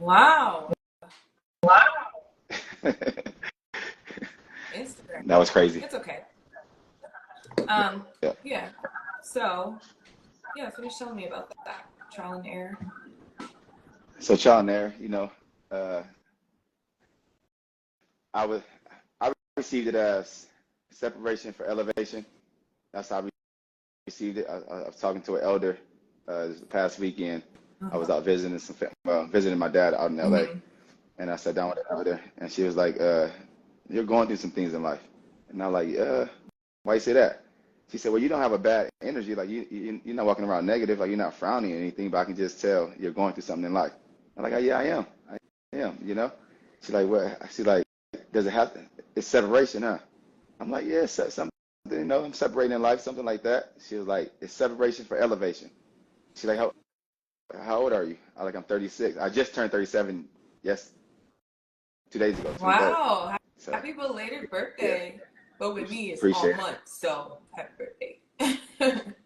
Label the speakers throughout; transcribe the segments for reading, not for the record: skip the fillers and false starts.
Speaker 1: Wow.
Speaker 2: That
Speaker 1: Instagram.
Speaker 2: was crazy.
Speaker 1: It's okay.
Speaker 2: Yeah, yeah.
Speaker 1: Yeah. So, yeah, finish telling me about that. Trial and error.
Speaker 2: So trial and error, uh, I was I received it as separation for elevation. That's how I received it. I was talking to an elder this past weekend. I was
Speaker 1: Uh-huh.
Speaker 2: out visiting visiting my dad out in LA,
Speaker 1: Mm-hmm.
Speaker 2: and I sat down with the elder, and she was like, "You're going through some things in life," and I'm like, "Why you say that?" She said, "Well, you don't have a bad energy. Like you're not walking around negative. Like you're not frowning or anything, but I can just tell you're going through something in life." I'm like, "Oh, yeah, I am. I am." She's like, "What?" She's like, "Does it have to? It's separation, huh?" I'm like, "Yeah, something. I'm separating in life, something like that." She was like, "It's separation for elevation." She's like, "How old are you?" I'm 36. I just turned 37. Yes, 2 days ago, 23rd.
Speaker 1: Wow.
Speaker 2: So
Speaker 1: Happy belated
Speaker 2: yeah,
Speaker 1: birthday. But with me, it's all
Speaker 2: appreciate
Speaker 1: months, so happy birthday.
Speaker 2: it.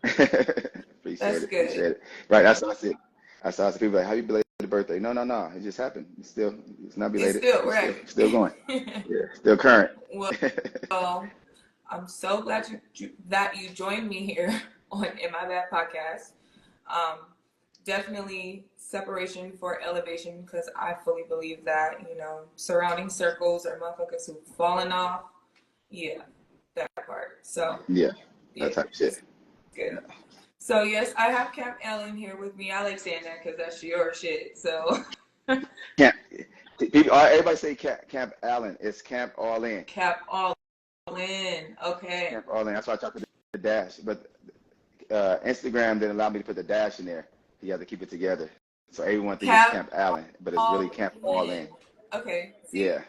Speaker 2: Appreciate
Speaker 1: That's
Speaker 2: it.
Speaker 1: good.
Speaker 2: Appreciate it. Right. That's what I said. That's how I said. People like, "Happy belated birthday." No, no, no. It just happened. It's not
Speaker 1: It's
Speaker 2: belated.
Speaker 1: still
Speaker 2: It's
Speaker 1: right.
Speaker 2: still going. Yeah, still current.
Speaker 1: Well, I'm so glad that you joined me here on In My Bad podcast. Um, Definitely separation for elevation because I fully believe that surrounding circles are motherfuckers who've fallen off. Yeah, that part. So
Speaker 2: Yeah, that
Speaker 1: yeah,
Speaker 2: type of
Speaker 1: it's
Speaker 2: shit.
Speaker 1: good. So yes, I have Camp Ellen here with me. I like saying that because that's your shit. So
Speaker 2: Camp. People, everybody say Camp Allen. It's Camp All In.
Speaker 1: Cap all in. Okay.
Speaker 2: Camp All In. That's why I tried to put the dash, but Instagram didn't allow me to put the dash in there. You have to keep it together. So everyone think it's
Speaker 1: Cap
Speaker 2: Camp Allen, but it's really
Speaker 1: all
Speaker 2: Camp All
Speaker 1: in.
Speaker 2: In.
Speaker 1: Okay. See
Speaker 2: Yeah,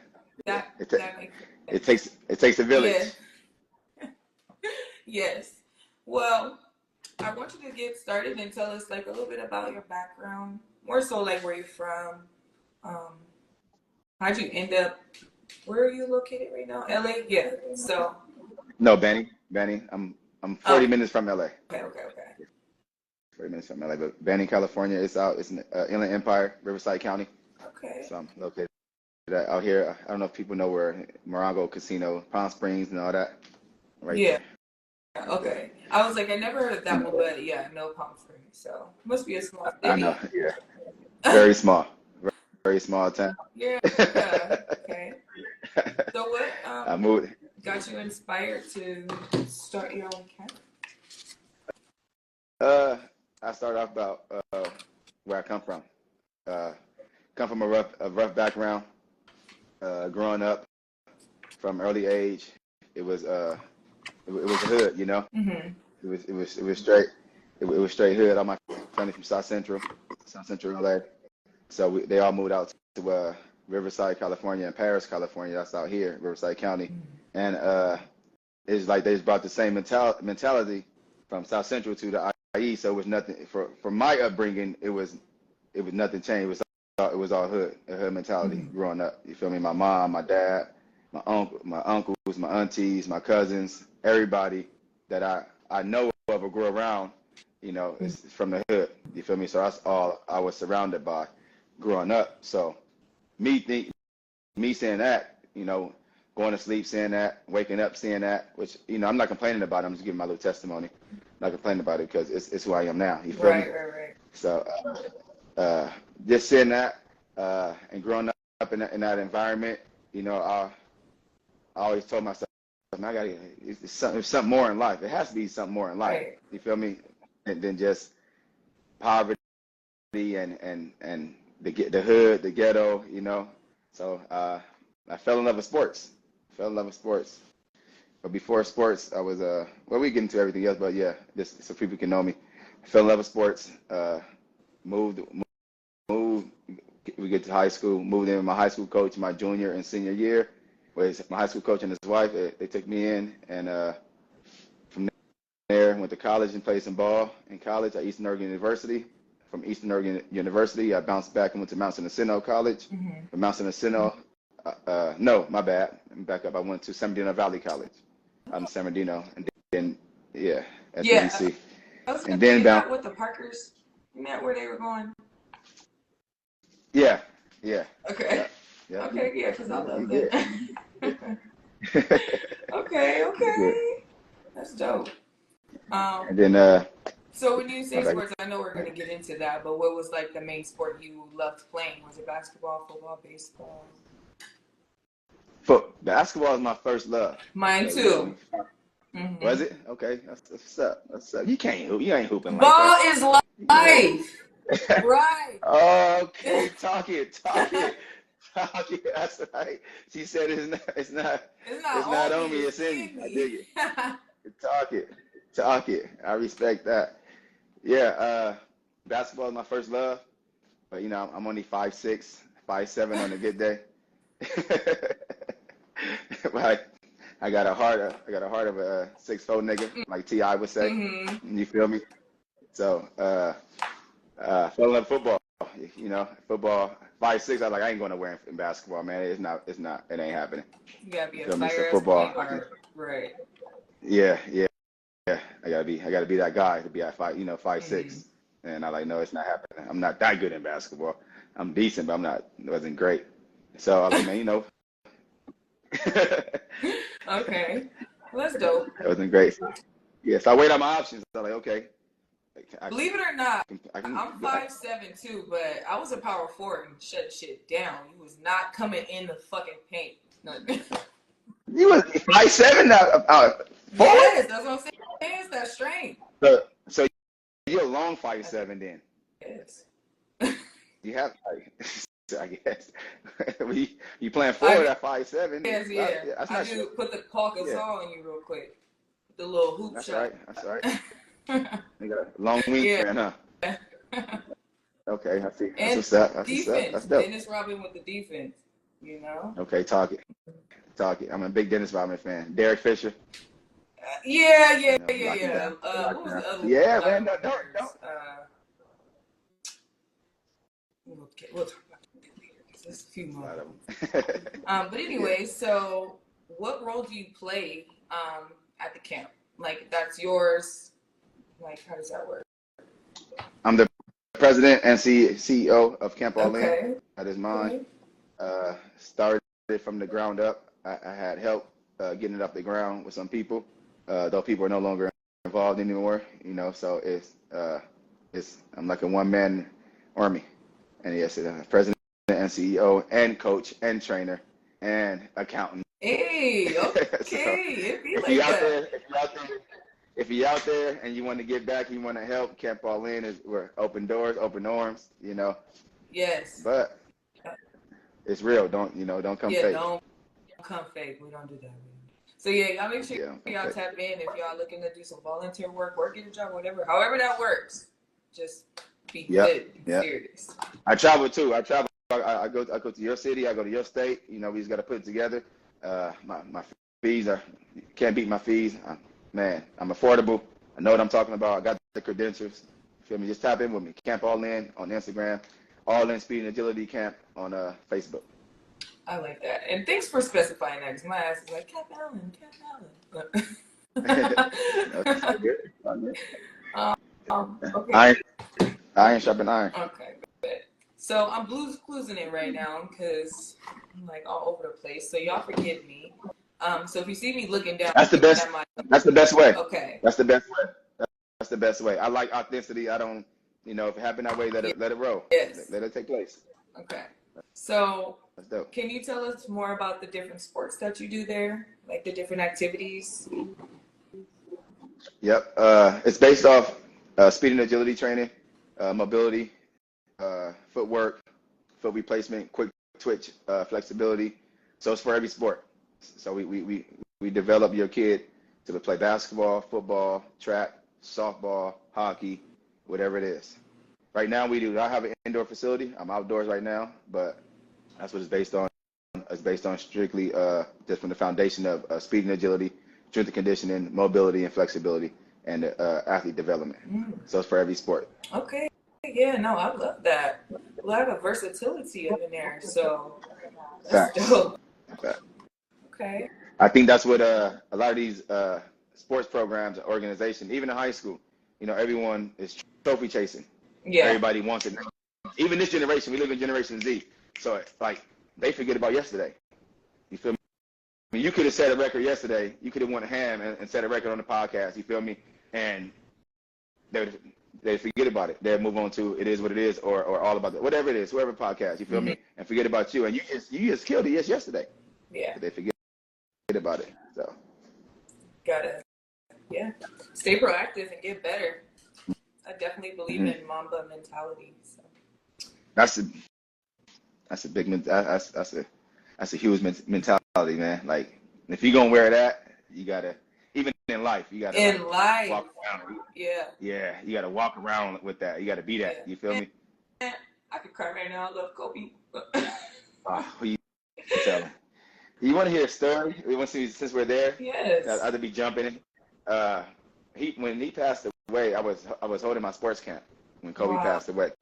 Speaker 2: yeah.
Speaker 1: that that makes
Speaker 2: It
Speaker 1: sense.
Speaker 2: takes a village.
Speaker 1: Yes. Yes. Well, I want you to get started and tell us like a little bit about your background. More so like where you're from. Um, how'd you end up? Where are you located right now? LA. Yeah. So.
Speaker 2: No, Benny. I'm 40
Speaker 1: Okay.
Speaker 2: minutes from LA.
Speaker 1: Okay. Okay.
Speaker 2: 40 minutes from LA, but Benny, California. It's in Inland Empire, Riverside County.
Speaker 1: Okay.
Speaker 2: So I'm located out here. I don't know if people know where Morongo Casino, Palm Springs, and all that. Right
Speaker 1: Yeah.
Speaker 2: there. Right there.
Speaker 1: Okay. I was like, I never heard of
Speaker 2: You
Speaker 1: that one,
Speaker 2: know,
Speaker 1: but yeah, no Palm Springs. So must be a small
Speaker 2: I know.
Speaker 1: city.
Speaker 2: Yeah. Very small. Very small town.
Speaker 1: Yeah. Okay. So what
Speaker 2: I moved.
Speaker 1: got you inspired to start your own camp?
Speaker 2: Uh, I started off about where I come from. Uh, come from a rough background. Growing up from early age, it was it was a hood,
Speaker 1: Mm-hmm.
Speaker 2: It was straight. It was straight hood. All my family from South Central LA. So they all moved out to Riverside, California, and Paris, California. That's out here, Riverside County. And it's like they just brought the same mentality from South Central to the IE. So it was nothing for my upbringing. It was nothing changed. It was all hood, a hood mentality
Speaker 1: Mm-hmm.
Speaker 2: growing up. You feel me? My mom, my dad, my uncles, my aunties, my cousins, everybody that I know of or grew around, is from the hood. You feel me? So that's all I was surrounded by growing up. So me saying that, going to sleep saying that, waking up saying that, which I'm not complaining about it. I'm just giving my little testimony. I'm not complaining about it because it's who I am now. You feel me?
Speaker 1: Right.
Speaker 2: So just saying that and growing up in that environment, I always told myself, man, it's something more in life. It has to be something more in life.
Speaker 1: Right.
Speaker 2: You feel me? Than just poverty and the hood, the ghetto. So I fell in love with sports. Fell in love with sports. But before sports, I was well, we get into everything else, but yeah, just so people can know me. I fell in love with sports. Moved, moved. We get to high school. Moved in with my high school coach my junior and senior year. Was my high school coach and his wife. They took me in, and from there went to college and played some ball in college at Eastern Oregon University. From Eastern Oregon University, I bounced back and went to Mount San Jacinto College.
Speaker 1: Mm-hmm.
Speaker 2: From Mount San Jacinto, no, my bad. Let me back up. I went to San Bernardino Valley College out in San Bernardino, and then yeah,
Speaker 1: Yeah.
Speaker 2: SBDC,
Speaker 1: I was gonna
Speaker 2: and
Speaker 1: say,
Speaker 2: then
Speaker 1: is
Speaker 2: bound.
Speaker 1: that what the Parkers met where they were going?
Speaker 2: Yeah, yeah,
Speaker 1: Okay.
Speaker 2: yeah, yeah.
Speaker 1: Okay, yeah, because I
Speaker 2: You
Speaker 1: love
Speaker 2: good.
Speaker 1: that.
Speaker 2: You good.
Speaker 1: Okay,
Speaker 2: You good.
Speaker 1: okay. That's dope. Um,
Speaker 2: And then
Speaker 1: so when you
Speaker 2: my
Speaker 1: say
Speaker 2: bad.
Speaker 1: sports, I know we're gonna get into that, but what was like the main sport you loved playing? Was it basketball, football, baseball?
Speaker 2: Basketball is my first love.
Speaker 1: Mine
Speaker 2: So
Speaker 1: too.
Speaker 2: was
Speaker 1: Hmm.
Speaker 2: it? Okay, that's what's up. That's up. You can't hoop. You ain't hooping like
Speaker 1: Ball
Speaker 2: that.
Speaker 1: is
Speaker 2: You can't.
Speaker 1: life, right?
Speaker 2: Okay, talk it, talk it, talk it. That's right. She said
Speaker 1: It's
Speaker 2: it's
Speaker 1: not
Speaker 2: not
Speaker 1: on me,
Speaker 2: on me,
Speaker 1: it's
Speaker 2: it's in me.
Speaker 1: in
Speaker 2: I
Speaker 1: me.
Speaker 2: dig it. Talk it, talk it. I respect that. Yeah, basketball is my first love, but I'm only 5'6", 5'7" on a good day. But I got a heart of a 6'4" nigga, like Ti would say.
Speaker 1: Hmm.
Speaker 2: You feel me? So, fell in love with football. Football. 5'6". I was like, I ain't going nowhere in basketball, man. It's not. It ain't happening.
Speaker 1: You gotta
Speaker 2: You
Speaker 1: be a
Speaker 2: feel me? So
Speaker 1: fire ass
Speaker 2: football.
Speaker 1: point guard, right?
Speaker 2: Yeah, yeah, yeah. I gotta be that guy to be at 5'6".
Speaker 1: Hmm.
Speaker 2: And I like, no, it's not happening. I'm not that good in basketball. I'm decent, but wasn't great. So I was like, man, it
Speaker 1: Okay, well, that's dope.
Speaker 2: wasn't great. Yeah, so I weighed out my options. I was like, okay, I,
Speaker 1: Believe it or not,
Speaker 2: I can,
Speaker 1: I'm 5'7" too, but I was a power forward and shut shit down. You was not coming in the fucking paint. No.
Speaker 2: you was 5'7", forward?
Speaker 1: Yes, that's what I'm saying. It's that strength.
Speaker 2: So you're a long
Speaker 1: I think
Speaker 2: 5'7" then.
Speaker 1: it is.
Speaker 2: You have, I guess. you playing
Speaker 1: I
Speaker 2: forward at 5'7".
Speaker 1: guess, yeah.
Speaker 2: Yeah, that's
Speaker 1: I
Speaker 2: not
Speaker 1: do
Speaker 2: short.
Speaker 1: put the Paul
Speaker 2: Yeah,
Speaker 1: Gasol on you real quick. The little hoop
Speaker 2: that's
Speaker 1: shot.
Speaker 2: right. That's right. You got a long
Speaker 1: Yeah.
Speaker 2: wingspan, huh? Okay, I see. That's
Speaker 1: And
Speaker 2: what's up. That's what's up.
Speaker 1: defense.
Speaker 2: That's dope.
Speaker 1: Dennis Rodman with the defense, you know?
Speaker 2: Okay, talk it. Talk it. I'm a big Dennis Rodman fan. Derek Fisher,
Speaker 1: Yeah, yeah, yeah,
Speaker 2: lock him
Speaker 1: yeah.
Speaker 2: down.
Speaker 1: What
Speaker 2: Lock him
Speaker 1: was
Speaker 2: down.
Speaker 1: the other
Speaker 2: Yeah,
Speaker 1: guy
Speaker 2: man.
Speaker 1: with
Speaker 2: No,
Speaker 1: the
Speaker 2: don't.
Speaker 1: nerds? We'll talk about that later because there's a few
Speaker 2: A
Speaker 1: more
Speaker 2: lot
Speaker 1: of
Speaker 2: of
Speaker 1: them.
Speaker 2: them.
Speaker 1: But
Speaker 2: Yeah.
Speaker 1: anyway, so what role do you play at the camp? Like, that's yours. Like, how does that work?
Speaker 2: I'm the president and CEO of Camp All In.
Speaker 1: Okay.
Speaker 2: That is mine.
Speaker 1: Okay.
Speaker 2: Started it from the ground up. I had help getting it up the ground with some people, though people are no longer involved anymore. So I'm like a one-man army. And yes, president and CEO and coach and trainer and accountant.
Speaker 1: Hey,
Speaker 2: So
Speaker 1: okay. It be
Speaker 2: if
Speaker 1: like
Speaker 2: you're out
Speaker 1: that.
Speaker 2: there, if you're out there and you want to get back, you want to help, Camp All In we're open doors, open arms.
Speaker 1: Yes.
Speaker 2: But it's real. Don't come
Speaker 1: Yeah,
Speaker 2: fake.
Speaker 1: don't come fake. We don't do that. So yeah, y'all make sure
Speaker 2: Yeah, don't come
Speaker 1: y'all
Speaker 2: fake.
Speaker 1: tap in if y'all looking to do some volunteer work get a job, whatever. However that works. Just be
Speaker 2: Yep,
Speaker 1: good and
Speaker 2: yep.
Speaker 1: serious.
Speaker 2: I travel too. I travel. I go to your city. I go to your state. We just got to put it together. My fees can't beat my fees. Man, I'm affordable. I know what I'm talking about. I got the credentials. Feel me? Just tap in with me. Camp All In on Instagram. All In Speed and Agility Camp on Facebook.
Speaker 1: I like that. And thanks for specifying that because my ass is like, Cap Allen.
Speaker 2: No, it's all good. It's all good.
Speaker 1: Okay.
Speaker 2: Iron sharpen iron.
Speaker 1: Okay, good. So I'm blues cruising it right now because I'm like all over the place. So y'all forgive me. So if you see me looking down,
Speaker 2: That's the best. That's the best way.
Speaker 1: Okay.
Speaker 2: That's the best way. That's the best way. I like authenticity. I don't, if it happened that way, let it roll.
Speaker 1: Yes.
Speaker 2: Let it take place.
Speaker 1: Okay. So
Speaker 2: That's dope.
Speaker 1: can you tell us more about the different sports that you do there? Like the different activities?
Speaker 2: Yep. It's based off speed and agility training, mobility, footwork, foot replacement, quick twitch, flexibility. So it's for every sport. So we develop your kid to play basketball, football, track, softball, hockey, whatever it is. Right now I have an indoor facility. I'm outdoors right now, but that's what it's based on. It's based on strictly just from the foundation of speed and agility, strength and conditioning, mobility and flexibility, and athlete development. So it's for every sport.
Speaker 1: Okay. Yeah, no, I love that. A lot of versatility up in there. So that's
Speaker 2: Facts.
Speaker 1: dope.
Speaker 2: Facts.
Speaker 1: Okay.
Speaker 2: I think that's what a lot of these sports programs, organizations, even in high school, everyone is trophy chasing.
Speaker 1: Yeah.
Speaker 2: Everybody wants it. Even this generation, we live in Generation Z. So like they forget about yesterday. You feel me? I mean, you could have set a record yesterday. You could have won a ham and set a record on the podcast. You feel me? And they forget about it. They move on to it is what it is, or all about it, whatever it is, whoever podcast. You feel me? And forget about you. And you just killed it yesterday.
Speaker 1: Yeah.
Speaker 2: But they forget about it. So
Speaker 1: Gotta stay proactive and get better. I definitely believe in Mamba mentality. So.
Speaker 2: That's a big that's a huge mentality, man. Like if you're gonna wear that, you gotta, even in life, you gotta walk around. Yeah, you gotta walk around with that. You gotta be that. You feel me?
Speaker 1: I could cry right now. I love Kobe.
Speaker 2: Who you telling? You want to hear a story? We want to see, since we're there.
Speaker 1: Yes.
Speaker 2: I'd rather be jumping. When he passed away, I was holding my sports camp when Kobe passed away.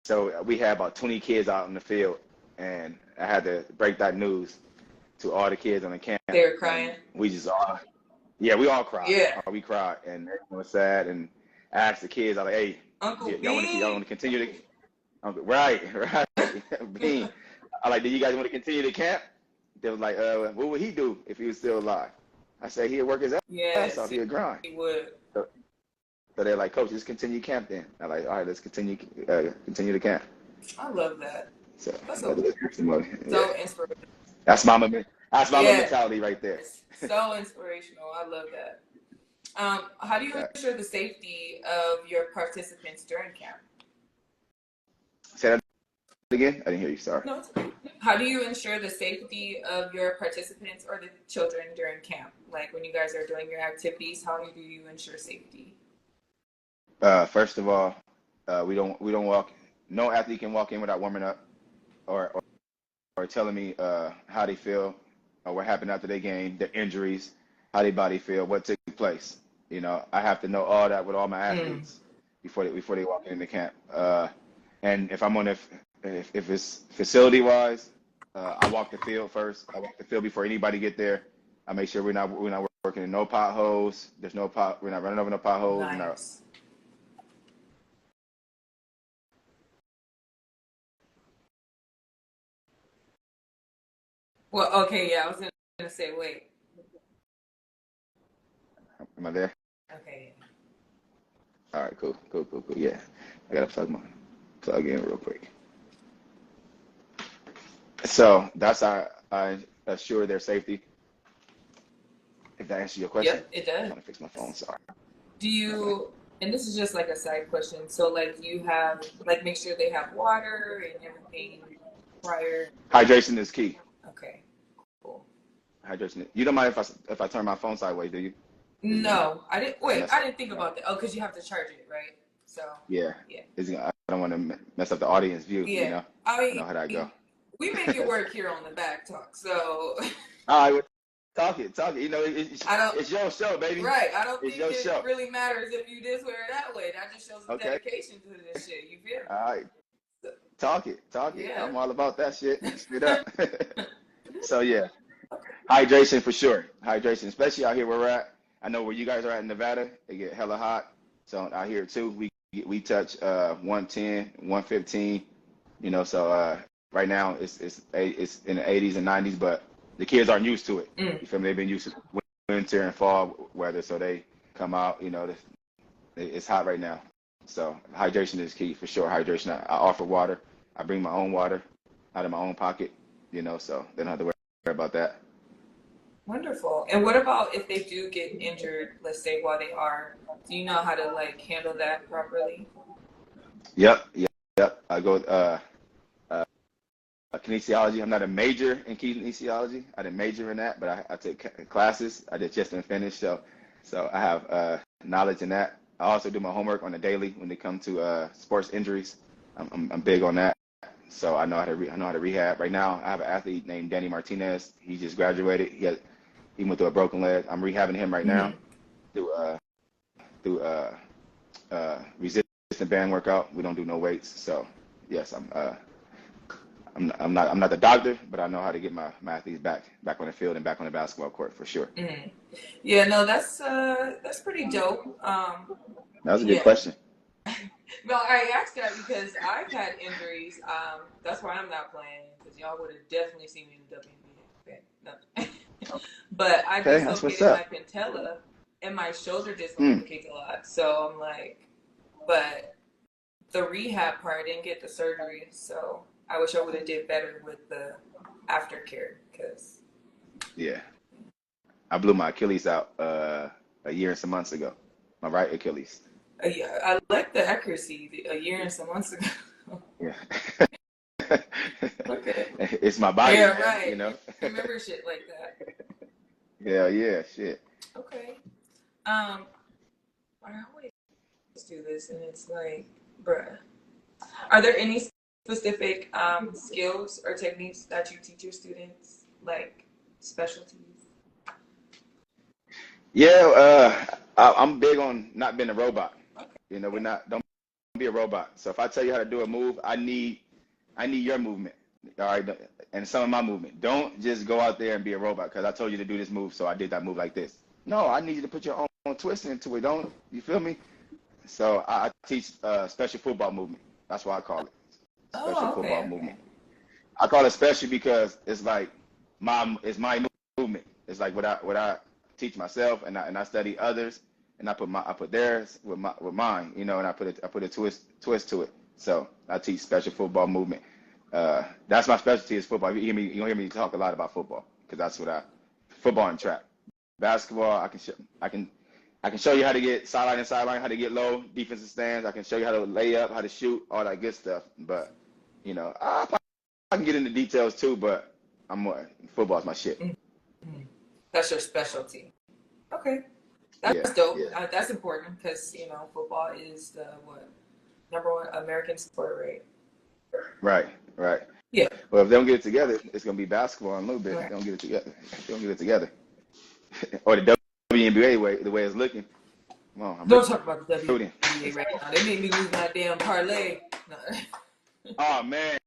Speaker 2: So we had about 20 kids out in the field, and I had to break that news to all the kids on the camp.
Speaker 1: They were crying.
Speaker 2: We just we all cried.
Speaker 1: Yeah.
Speaker 2: We cried, and everyone was sad. And I asked the kids, I was like, "Hey,
Speaker 1: Uncle
Speaker 2: y'all want to continue to?" Right. Bean. I like, "Do you guys want to continue the camp?" They was like, "What would he do if he was still alive?" I said, "He'd work his ass off. He'd grind."
Speaker 1: He would.
Speaker 2: So they're like, "Coach, just continue camp then." I'm like, "All right, let's continue the camp."
Speaker 1: I love that.
Speaker 2: So
Speaker 1: that's so
Speaker 2: inspirational.
Speaker 1: That's
Speaker 2: my mentality right there.
Speaker 1: So inspirational. I love that. How do you ensure the safety of your participants during camp?
Speaker 2: Say that again? I didn't hear you. Sorry.
Speaker 1: No, it's okay. How do you ensure the safety of your participants or the children during camp? Like when you guys are doing your activities, how do you ensure safety?
Speaker 2: First of all, we don't walk. No athlete can walk in without warming up, or telling me how they feel, or what happened after their game, their injuries, how their body feel, what took place. You know, I have to know all that with all my athletes before they walk into camp. And if I'm on if it's facility wise, I walk the field first. I walk the field before anybody get there. I make sure we're not working in no potholes. We're not running over no potholes.
Speaker 1: Nice. Well, okay, yeah, I was gonna say, wait.
Speaker 2: Am I there?
Speaker 1: Okay.
Speaker 2: All right, cool. Yeah, I gotta plug in real quick. So that's how I assure their safety. If that answers your question.
Speaker 1: Yep, it does.
Speaker 2: I'm gonna fix my phone. Sorry.
Speaker 1: Do you? And this is just like a side question. So, like, you have make sure they have water and everything prior.
Speaker 2: Hydration is key.
Speaker 1: Okay. Cool.
Speaker 2: Hydration. You don't mind if I turn my phone sideways, do you?
Speaker 1: No, I didn't. Wait, I didn't think about that. Oh, because you have to charge it, right? So.
Speaker 2: Yeah. I don't want to mess up the audience view.
Speaker 1: Yeah.
Speaker 2: You know?
Speaker 1: I mean,
Speaker 2: know how that go.
Speaker 1: We make it work here on the Back Talk, so.
Speaker 2: All right, talk it. You know, it's your show, baby.
Speaker 1: Right. I don't think it
Speaker 2: show.
Speaker 1: really matters if you this way or that way. That just shows the dedication to this shit. You feel me?
Speaker 2: All right. Talk it.
Speaker 1: Yeah.
Speaker 2: I'm all about that shit. Straight up. So yeah, hydration for sure. Hydration, especially out here where we're at. I know where you guys are at in Nevada, it get hella hot. So out here too, we touch 110, 115. You know, so right now it's in the 80s and 90s, but the kids aren't used to it. You feel me? They've been used to winter and fall weather, so they come out. You know, it's hot right now. So hydration is key for sure. Hydration. I offer water. I bring my own water out of my own pocket. You know, so they don't have to worry about that.
Speaker 1: Wonderful. And what about if they do get injured, let's say while they are, do you know how to handle that properly?
Speaker 2: Yep. I go kinesiology. I'm not a major in kinesiology. I didn't major in that, but I took classes. I just didn't finish, so I have knowledge in that. I also do my homework on the daily when it comes to sports injuries. I'm big on that. So I know how to rehab. Right now, I have an athlete named Danny Martinez. He just graduated. He went through a broken leg. I'm rehabbing him right now through resistance band workout. We don't do no weights. So yes, I'm not the doctor, but I know how to get my athletes back on the field and back on the basketball court for sure.
Speaker 1: Yeah, no, that's pretty dope.
Speaker 2: That was a good question.
Speaker 1: No, I asked that because I've had injuries. That's why I'm not playing because y'all would have definitely seen me in the WNBA. Okay, no. But I
Speaker 2: Okay, that's what's
Speaker 1: dislocated my
Speaker 2: up.
Speaker 1: patella and my shoulder
Speaker 2: Mm,
Speaker 1: dislocates a lot. So I'm like, but the rehab part, I didn't get the surgery. So I wish I would have did better with the aftercare because
Speaker 2: yeah, I blew my Achilles out a year and some months ago. My right Achilles.
Speaker 1: yeah, I like the accuracy a year and some months ago.
Speaker 2: Yeah.
Speaker 1: Okay.
Speaker 2: It's my body,
Speaker 1: Yeah,
Speaker 2: man, you
Speaker 1: right.
Speaker 2: know?
Speaker 1: Remember shit like that.
Speaker 2: Hell yeah, shit.
Speaker 1: Okay. Um, I always do this, and it's like, bruh. Are there any specific skills or techniques that you teach your students, like specialties?
Speaker 2: Yeah, I'm big on not being a robot. You know,
Speaker 1: Okay.
Speaker 2: don't be a robot. So if I tell you how to do a move, I need your movement. All right, and some of my movement. Don't just go out there and be a robot because I told you to do this move, so I did that move like this. No, I need you to put your own twist into it. Don't you feel me? So I teach special football movement. That's why I call it special
Speaker 1: Oh,
Speaker 2: football
Speaker 1: okay, okay.
Speaker 2: movement. I call it special because it's like it's my movement. It's like what I teach myself and I study others and I put theirs with mine, you know, and I put a twist to it. So I teach special football movement. That's my specialty is football. You don't hear me talk a lot about football because that's what I football and track. Basketball, I can show you how to get sideline and sideline, how to get low, defensive stands. I can show you how to lay up, how to shoot, all that good stuff. But you know, I can get into details too, but I'm more football's my shit.
Speaker 1: Mhm. That's your specialty. Okay,
Speaker 2: Yeah,
Speaker 1: that's dope.
Speaker 2: yeah.
Speaker 1: That's important because football is the what number one American sport, right?
Speaker 2: Right, right.
Speaker 1: Yeah.
Speaker 2: Well, if they don't get it together, it's gonna be basketball in a little bit. If
Speaker 1: Right.
Speaker 2: they don't get it together. If they don't get it together. Or the WNBA way, the way it's looking. Come on, I'm
Speaker 1: Don't talk about the
Speaker 2: rooting.
Speaker 1: WNBA right now. They made me lose my damn parlay. No.
Speaker 2: Oh man.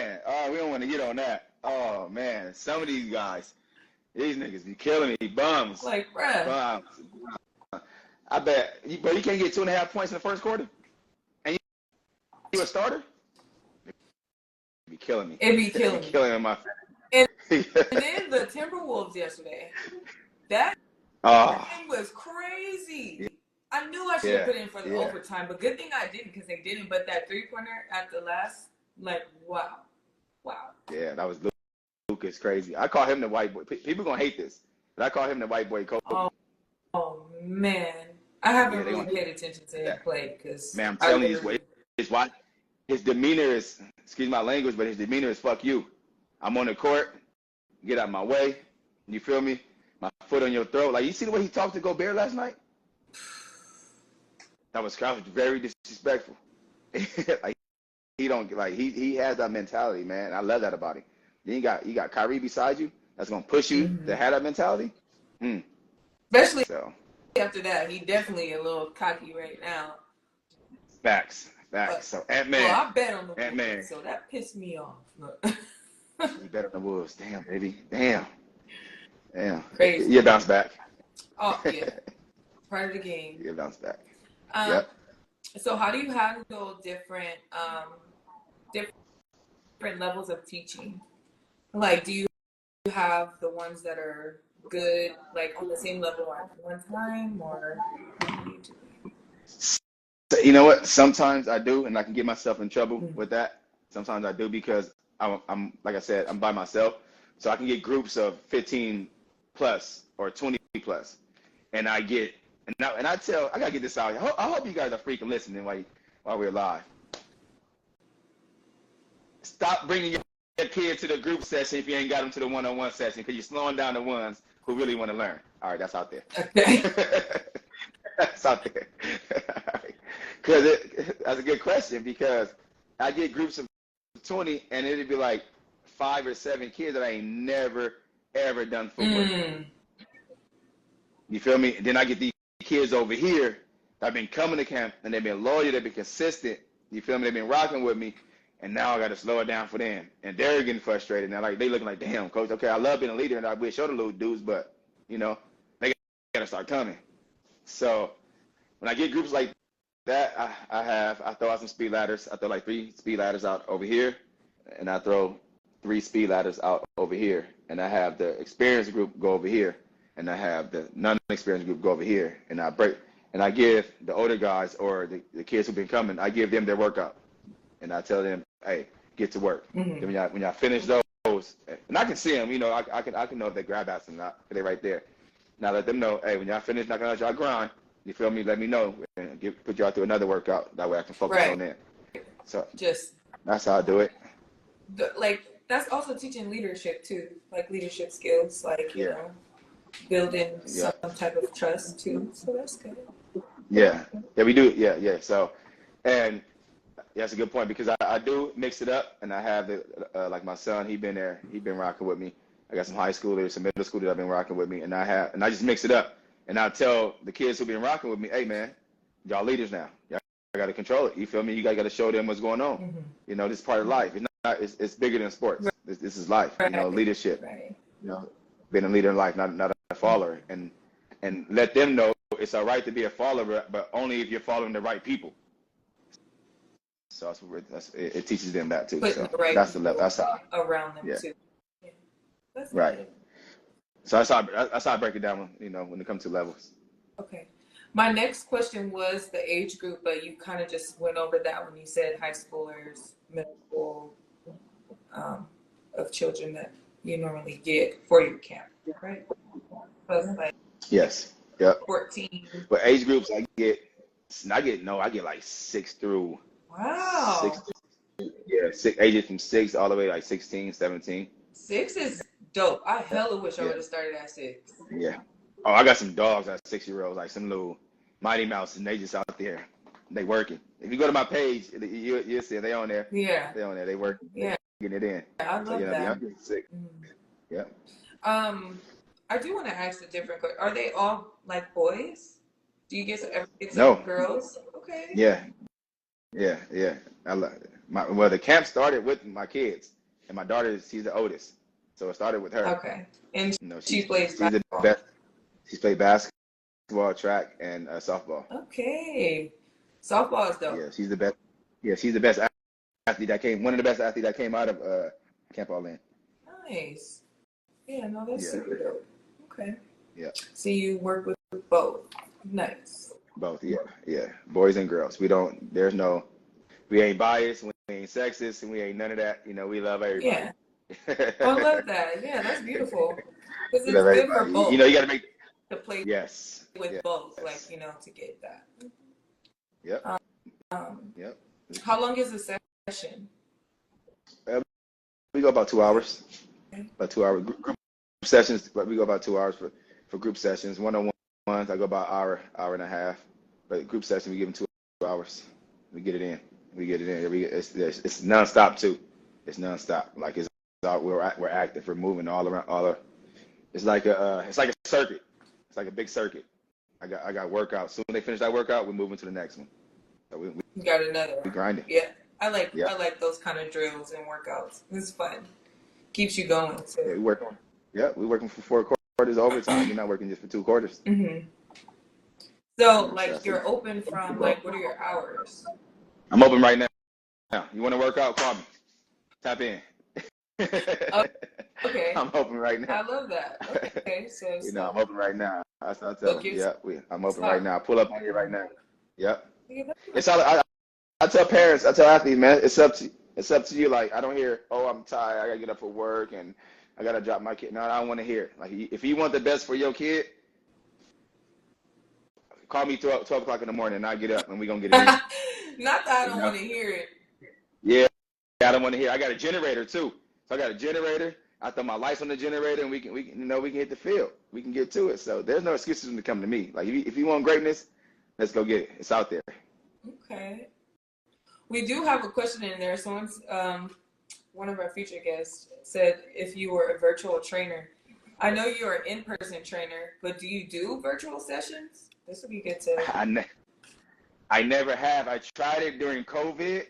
Speaker 2: Oh, we don't want to get on that. Oh man, some of these guys, these niggas be killing me. Bums.
Speaker 1: Like, bruh.
Speaker 2: Bums. I bet, but you can't get 2.5 points in the first quarter, and you a starter. Be killing me.
Speaker 1: It be
Speaker 2: Be
Speaker 1: killing me.
Speaker 2: killing my.
Speaker 1: And, and then the Timberwolves yesterday. That
Speaker 2: Oh,
Speaker 1: game was crazy. I knew I should have
Speaker 2: yeah,
Speaker 1: put in for the
Speaker 2: yeah,
Speaker 1: overtime, but good thing I didn't because they didn't. But that 3-pointer at the last, like, wow. Wow.
Speaker 2: yeah. That was Lucas crazy. I call him the white boy. People gonna hate this, but I call him the white boy Kobe.
Speaker 1: Oh, oh man. I
Speaker 2: Yeah,
Speaker 1: haven't
Speaker 2: they
Speaker 1: really
Speaker 2: gonna hate
Speaker 1: paid attention to him
Speaker 2: that.
Speaker 1: play because
Speaker 2: Man, I'm
Speaker 1: I
Speaker 2: telling you,
Speaker 1: literally.
Speaker 2: his demeanor is, excuse my language, but his demeanor is fuck you. I'm on the court, get out my way. You feel me? My foot on your throat. Like you see the way he talked to Gobert last night? That was very disrespectful. Like he don't like he has that mentality, man. I love that about him. Then you got Kyrie beside you that's gonna push you to
Speaker 1: Mhm.
Speaker 2: have that mentality. Mm.
Speaker 1: Especially
Speaker 2: So
Speaker 1: after that, he definitely a little cocky right now.
Speaker 2: facts, facts.
Speaker 1: But
Speaker 2: So
Speaker 1: well,
Speaker 2: Ant-Man,
Speaker 1: I bet on the
Speaker 2: Ant-Man,
Speaker 1: Wolves, so that pissed me off.
Speaker 2: he better than the Wolves. Damn, baby. Damn. Damn.
Speaker 1: Crazy.
Speaker 2: You bounce back.
Speaker 1: Oh yeah, part of the game.
Speaker 2: You bounce back.
Speaker 1: Um,
Speaker 2: Yep.
Speaker 1: so how do you handle different levels of teaching? Like, do you have the ones that are good, like on the same level at one time, or how do you do
Speaker 2: So, you know what? Sometimes I do, and I can get myself in trouble
Speaker 1: it?
Speaker 2: with that. Sometimes I do because I'm like I said, I'm by myself, so I can get groups of 15 plus or 20 plus, and I gotta get this out. I hope you guys are freaking listening while we're live. Stop bringing your kid to the group session if you ain't got them to the one-on-one session because you're slowing down the ones who really want to learn. All right, that's out there.
Speaker 1: Okay.
Speaker 2: That's out there. Because that's a good question because I get groups of 20 and it'd be like 5 or 7 kids that I ain't never ever done footwork with.
Speaker 1: Mm.
Speaker 2: You feel me? And then I get these kids over here that have been coming to camp and they've been loyal, they've been consistent. You feel me? They've been rocking with me. And now I got to slow it down for them. And they're getting frustrated. And they looking like, damn, coach, okay, I love being a leader and I wish other little dudes, but, they got to start coming. So when I get groups like that, I throw out some speed ladders. I throw like 3 speed ladders out over here, and I throw 3 speed ladders out over here. And I have the experienced group go over here, and I have the non-experienced group go over here. And I give the older guys or the kids who've been coming, I give them their workout, and I tell them, hey, get to work.
Speaker 1: Mm-hmm.
Speaker 2: Then when y'all finish those, and I can see them, I can know if they grab at them or not, they're right there. Now let them know, hey, when y'all finish knocking out y'all grind, you feel me? Let me know and put y'all through another workout. That way I can focus on that. So
Speaker 1: just
Speaker 2: that's how I do it.
Speaker 1: That's also teaching leadership too, like leadership skills, like you know, building some type of trust too. So that's good.
Speaker 2: Yeah, we do. Yeah. So, and that's a good point because I do mix it up, and I have like my son, he been rocking with me. I got some high schoolers, some middle schoolers that have been rocking with me, and I just mix it up. And I tell the kids who've been rocking with me, hey man, y'all leaders now. Y'all got to control it. You feel me? You guys got to show them what's going on. Mm-hmm. This is part of life. It's bigger than sports. Right. This is life.
Speaker 1: Right.
Speaker 2: Leadership.
Speaker 1: Right.
Speaker 2: Being a leader in life, not a follower. And let them know it's all right to be a follower, but only if you're following the right people. So it teaches them that too. So that's the level. That's how
Speaker 1: around them too. Yeah. That's
Speaker 2: right.
Speaker 1: Good.
Speaker 2: So that's how I break it down. When it comes to levels.
Speaker 1: Okay. My next question was the age group, but you kind of just went over that when you said high schoolers, middle school, of children that you normally get for your camp, right? So it's like
Speaker 2: yes. Yep.
Speaker 1: 14.
Speaker 2: But age groups I get like 6 through.
Speaker 1: Wow.
Speaker 2: 6 ages from 6 all the way like 16, 17.
Speaker 1: 6 is dope. I hella wish I would have started at 6.
Speaker 2: Yeah. Oh, I got some dogs that 6-year-olds, like some little Mighty Mouse, and they just out there. They working. If you go to my page, you'll see they on there.
Speaker 1: Yeah.
Speaker 2: They on there. They working.
Speaker 1: Yeah.
Speaker 2: Getting it in.
Speaker 1: I love that.
Speaker 2: I'm getting sick. Yeah.
Speaker 1: I do want to ask a different question. Are they all like boys? Do you ever get some
Speaker 2: No.
Speaker 1: girls? Okay.
Speaker 2: Yeah. I love it. Well, the camp started with my kids, and my daughter, she's the oldest, so it started with her.
Speaker 1: Okay. And she plays
Speaker 2: basketball. The best. She's played basketball, track, and softball.
Speaker 1: Okay. Softball is dope.
Speaker 2: Yeah, she's the best. Yeah, she's the best athlete that came. One of the best athletes that came out of Camp All-In.
Speaker 1: Nice. Yeah, no, that's super dope. Okay.
Speaker 2: Yeah.
Speaker 1: So you work with both. Nice.
Speaker 2: Both, yeah. Boys and girls. We ain't biased, we ain't sexist, and we ain't none of that. We love everybody.
Speaker 1: Yeah. I love that. Yeah, that's beautiful. Because it's good for both.
Speaker 2: You got to make
Speaker 1: to play with both, like, to get that.
Speaker 2: Yep.
Speaker 1: Yep. How long is the session?
Speaker 2: We go about 2 hours. Okay. About 2 hours. Group sessions, but we go about 2 hours for group sessions. One-on-ones, I go about hour and a half. But group session, we give them 2 hours. We get it in. It's nonstop too. It's nonstop. Like we're active. We're moving all around. It's like a circuit. It's like a big circuit. I got workouts. Soon as they finish that workout, we're moving to the next one. So we
Speaker 1: got another.
Speaker 2: We grinding.
Speaker 1: Yeah, I like those kind of drills and workouts. It's fun. Keeps you going. So.
Speaker 2: Yeah, we're working for 4 quarters overtime. You're not working just for 2 quarters.
Speaker 1: Mm-hmm. So like you're open from like what are your hours?
Speaker 2: I'm open right now. You want to work out? Call me. Tap in.
Speaker 1: Okay.
Speaker 2: I'm open right now.
Speaker 1: I love that. Okay, so
Speaker 2: I'm open right now. I tell you. Yeah, I'm open right now. Pull up on you right now. Yep. It's all. I tell parents. I tell athletes, man. It's up to you. Like I don't hear, oh, I'm tired. I gotta get up for work and I gotta drop my kid. No, I don't want to hear it. Like if you want the best for your kid, call me 12 o'clock in the morning and I'll get up and we're gonna get it in.
Speaker 1: Not that I don't want to hear it.
Speaker 2: Yeah, I don't want to hear. I got a generator too. So I got a generator. I throw my lights on the generator and we can hit the field. We can get to it. So there's no excuses to come to me. Like if you want greatness, let's go get it. It's out there. Okay.
Speaker 1: We do have a question in there. Someone's one of our featured guests said if you were a virtual trainer. I know you're an in-person trainer, but do you do virtual sessions? This would be good to.
Speaker 2: I never have. I tried it during COVID,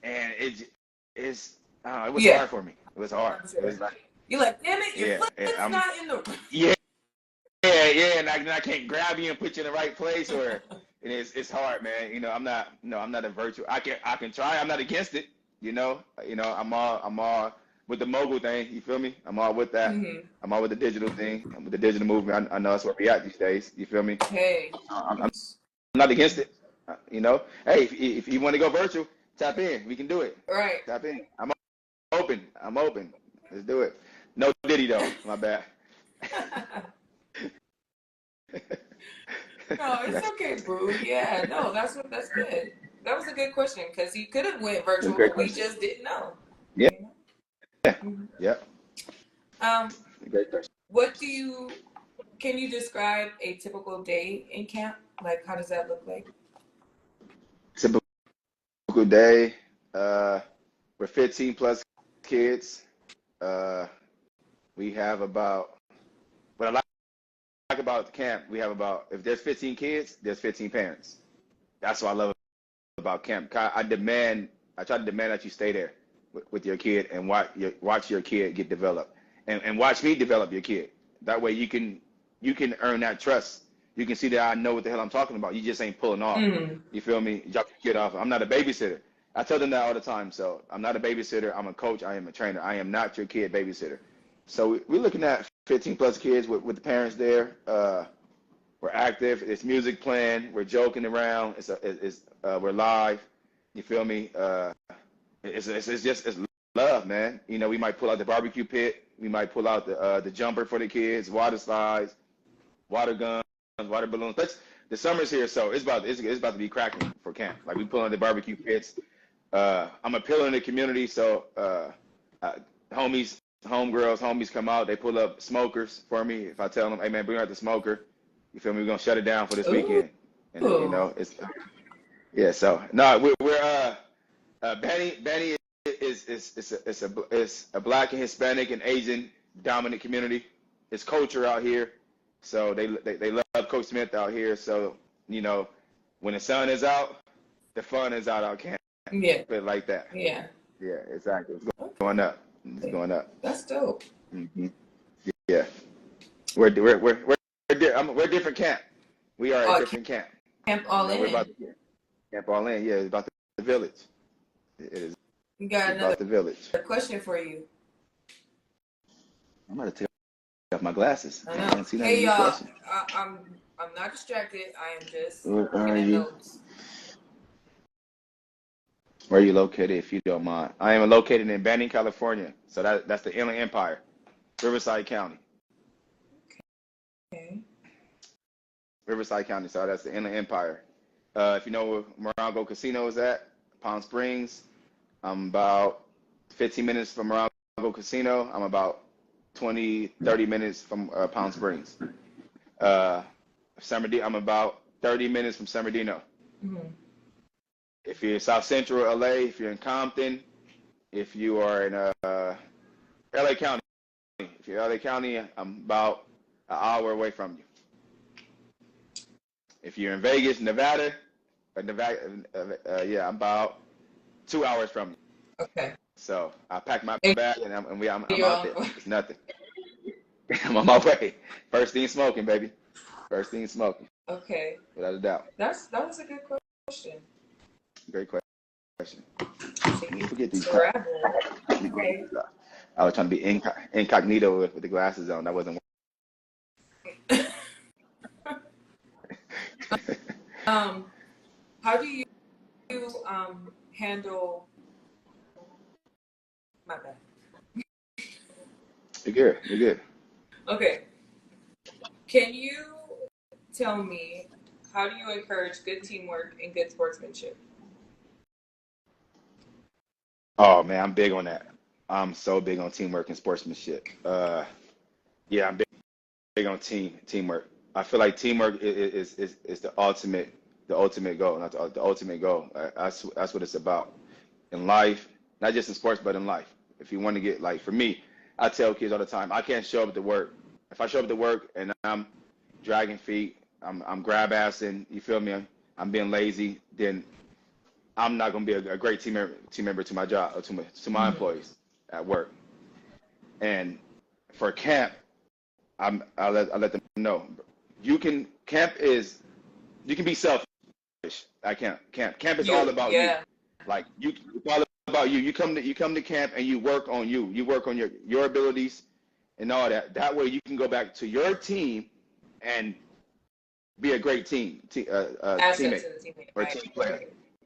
Speaker 2: and it was hard for me. It was hard. It was like
Speaker 1: you're like, damn it, your foot's not in the.
Speaker 2: Yeah, and I can't grab you and put you in the right place, or and it's hard, man. I'm not a virtual. I can try. I'm not against it. I'm all with the mobile thing. You feel me? I'm all with that.
Speaker 1: Mm-hmm.
Speaker 2: I'm all with the digital thing. I'm with the digital movement. I know that's where we at these days. You feel me?
Speaker 1: Hey.
Speaker 2: I'm not against it. Hey, if you want to go virtual, tap in. We can do it.
Speaker 1: Right.
Speaker 2: Tap in. I'm open. I'm open. Let's do it. No Diddy though. My bad.
Speaker 1: No, it's okay, boo. Yeah, no, that's good. That was a good question because he could have went virtual, but we just didn't know.
Speaker 2: Yeah.
Speaker 1: You know?
Speaker 2: Mm-hmm. Yeah. Great question.
Speaker 1: Can you describe a typical day in camp? Like, how does that look like?
Speaker 2: Typical day. We're 15 plus kids. We have about, what I like about the camp, we have about, if there's 15 kids, there's 15 parents. That's what I love about camp. I try to demand that you stay there with your kid and watch your kid get developed and watch me develop your kid. That way you can earn that trust. You can see that I know what the hell I'm talking about. You just ain't pulling off.
Speaker 1: Mm-hmm.
Speaker 2: You feel me? Drop your kid off. I'm not a babysitter. I tell them that all the time. So I'm not a babysitter. I'm a coach. I am a trainer. I am not your kid babysitter. So we're looking at 15 plus kids with the parents there. We're active. It's music playing. We're joking around. We're live. You feel me? It's love, man. We might pull out the barbecue pit. We might pull out the jumper for the kids, water slides, water guns, water balloons. The summer's here, so it's about to be cracking for camp. Like we pull out the barbecue pits. I'm a pillar in the community, so homegirls, homies come out. They pull up smokers for me. If I tell them, hey man, bring out the smoker. You feel me? We're gonna shut it down for this weekend. And it's yeah. So no, we're Benny is a Black and Hispanic and Asian dominant community. It's culture out here. So they love Coach Smith out here. So when the sun is out, the fun is out camp.
Speaker 1: Yeah.
Speaker 2: But like that.
Speaker 1: Yeah.
Speaker 2: Yeah, exactly. It's going up. It's going up.
Speaker 1: That's dope.
Speaker 2: Mm-hmm. Yeah. We're different camp. We are a different camp.
Speaker 1: Camp all in.
Speaker 2: We're about camp all in. Yeah, it's about the village. It is.
Speaker 1: We got another
Speaker 2: about the village.
Speaker 1: Question for you.
Speaker 2: I'm gonna take off my glasses.
Speaker 1: I know. Hey y'all, I'm not distracted. I am just looking notes.
Speaker 2: Where are you located, if you don't mind? I am located in Banning, California. So that's the Inland Empire, Riverside County.
Speaker 1: Okay.
Speaker 2: Riverside County. So that's the Inland Empire. If you know where Morongo Casino is at, Palm Springs. I'm about 15 minutes from Morongo Casino. I'm about 20, 30 minutes from Palm Springs. I'm about 30 minutes from San Bernardino. Mm-hmm. If you're South Central LA, if you're in Compton, if you are in LA County, if you're LA County, I'm about an hour away from you. If you're in Vegas, Nevada, I'm about 2 hours from you.
Speaker 1: Okay.
Speaker 2: So I pack my bag and I'm out there. It's nothing. I'm on my way. First thing smoking, baby. First thing smoking.
Speaker 1: Okay.
Speaker 2: Without a doubt.
Speaker 1: That was a good question.
Speaker 2: Great question.
Speaker 1: Forget these. Okay.
Speaker 2: I was trying to be incognito with the glasses on. That wasn't.
Speaker 1: How do you handle? My bad.
Speaker 2: You're good.
Speaker 1: Okay. Can you tell me, how do you encourage good teamwork and good sportsmanship?
Speaker 2: Oh man, I'm big on that. I'm so big on teamwork and sportsmanship. Yeah, I'm big on teamwork. I feel like teamwork is the ultimate goal, not the ultimate goal. That's what it's about in life, not just in sports, but in life. If you want to get, like, for me, I tell kids all the time, I can't show up to work. If I show up to work and I'm dragging feet, I'm grab assing, you feel me? I'm being lazy, then I'm not gonna be a great team member to my job or to my employees at work. And for camp, I let them know you can be selfish. at camp. Camp is
Speaker 1: You,
Speaker 2: all about you.
Speaker 1: yeah.
Speaker 2: Like it's all about you. You come to camp and you work on you. You work on your abilities and all that. That way you can go back to your team and be a great teammate
Speaker 1: To the teammate,
Speaker 2: or
Speaker 1: right?
Speaker 2: team player.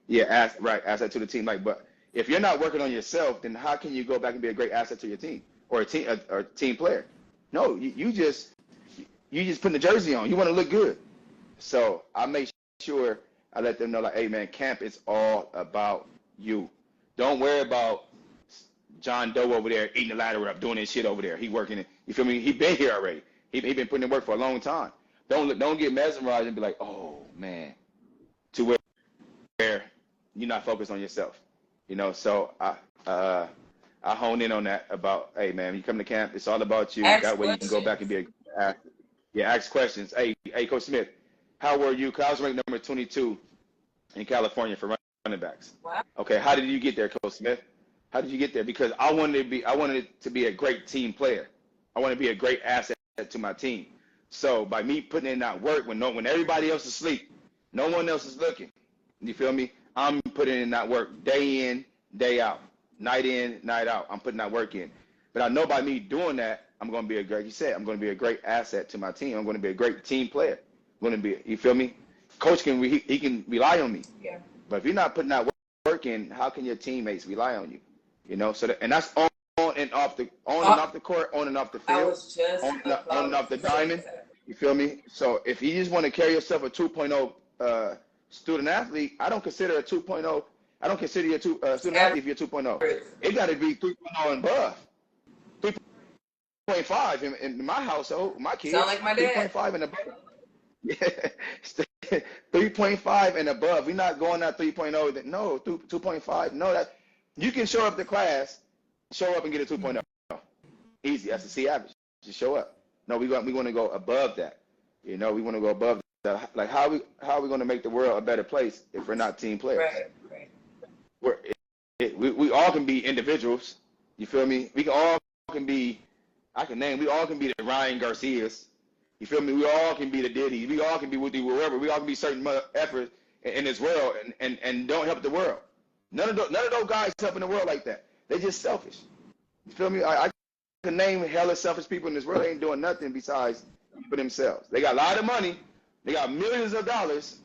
Speaker 2: Yeah, asset to the team. Like, but if you're not working on yourself, then how can you go back and be a great asset to your team or a team player? No, you just putting the jersey on. You want to look good. So I make sure I let them know, like, hey man, camp is all about you. Don't worry about John Doe over there eating the ladder up, doing his shit over there. He working it. You feel me? He been here already. He been putting in work for a long time. Don't get mesmerized and be like, oh man, to where you're not focused on yourself. You know, so I hone in on that about, hey man, you come to camp, it's all about you.
Speaker 1: Ask
Speaker 2: that way
Speaker 1: questions.
Speaker 2: you can go back and be ask questions. Hey, Coach Smith, how were you? 'Cause I was ranked number 22 in California for running backs.
Speaker 1: Wow.
Speaker 2: Okay, how did you get there, Coach Smith? How did you get there? Because I wanted to be a great team player. I want to be a great asset to my team. So by me putting in that work when everybody else is asleep, no one else is looking. You feel me? I'm putting in that work day in, day out, night in, night out. I'm putting that work in. But I know by me doing that, I'm going to be I'm going to be a great asset to my team. I'm going to be a great team player. I'm going to be, you feel me? Coach he can rely on me.
Speaker 1: Yeah.
Speaker 2: But if you're not putting that work in, how can your teammates rely on you? You know, and that's on and off the court, on and off the field,
Speaker 1: I was just
Speaker 2: on and off the diamond. You feel me? So if you just want to carry yourself a 2.0 student athlete, I don't consider a 2.0. I don't consider you a student athlete if you're 2.0. It got to be 3.0 and above. 3.5 in my household, my kids.
Speaker 1: Sound like my dad.
Speaker 2: 3.5 and above. Yeah, 3.5 and above. We're not going at 3.0. No, 2.5. No, that you can show up to class, show up and get a 2.0. Easy. That's the C average. Just show up. No, we want to go above that. You know, we want to go above that. Like how are we going to make the world a better place if we're not team players? Right. We all can be individuals. You feel me? We all can be. We all can be the Ryan Garcias. You feel me? We all can be the Diddy. We all can be with you wherever. We all can be certain efforts in this world and don't help the world. None of those guys helping the world like that. They're just selfish. You feel me? I can name hella selfish people in this world. They ain't doing nothing besides for themselves. They got a lot of money. They got millions of dollars,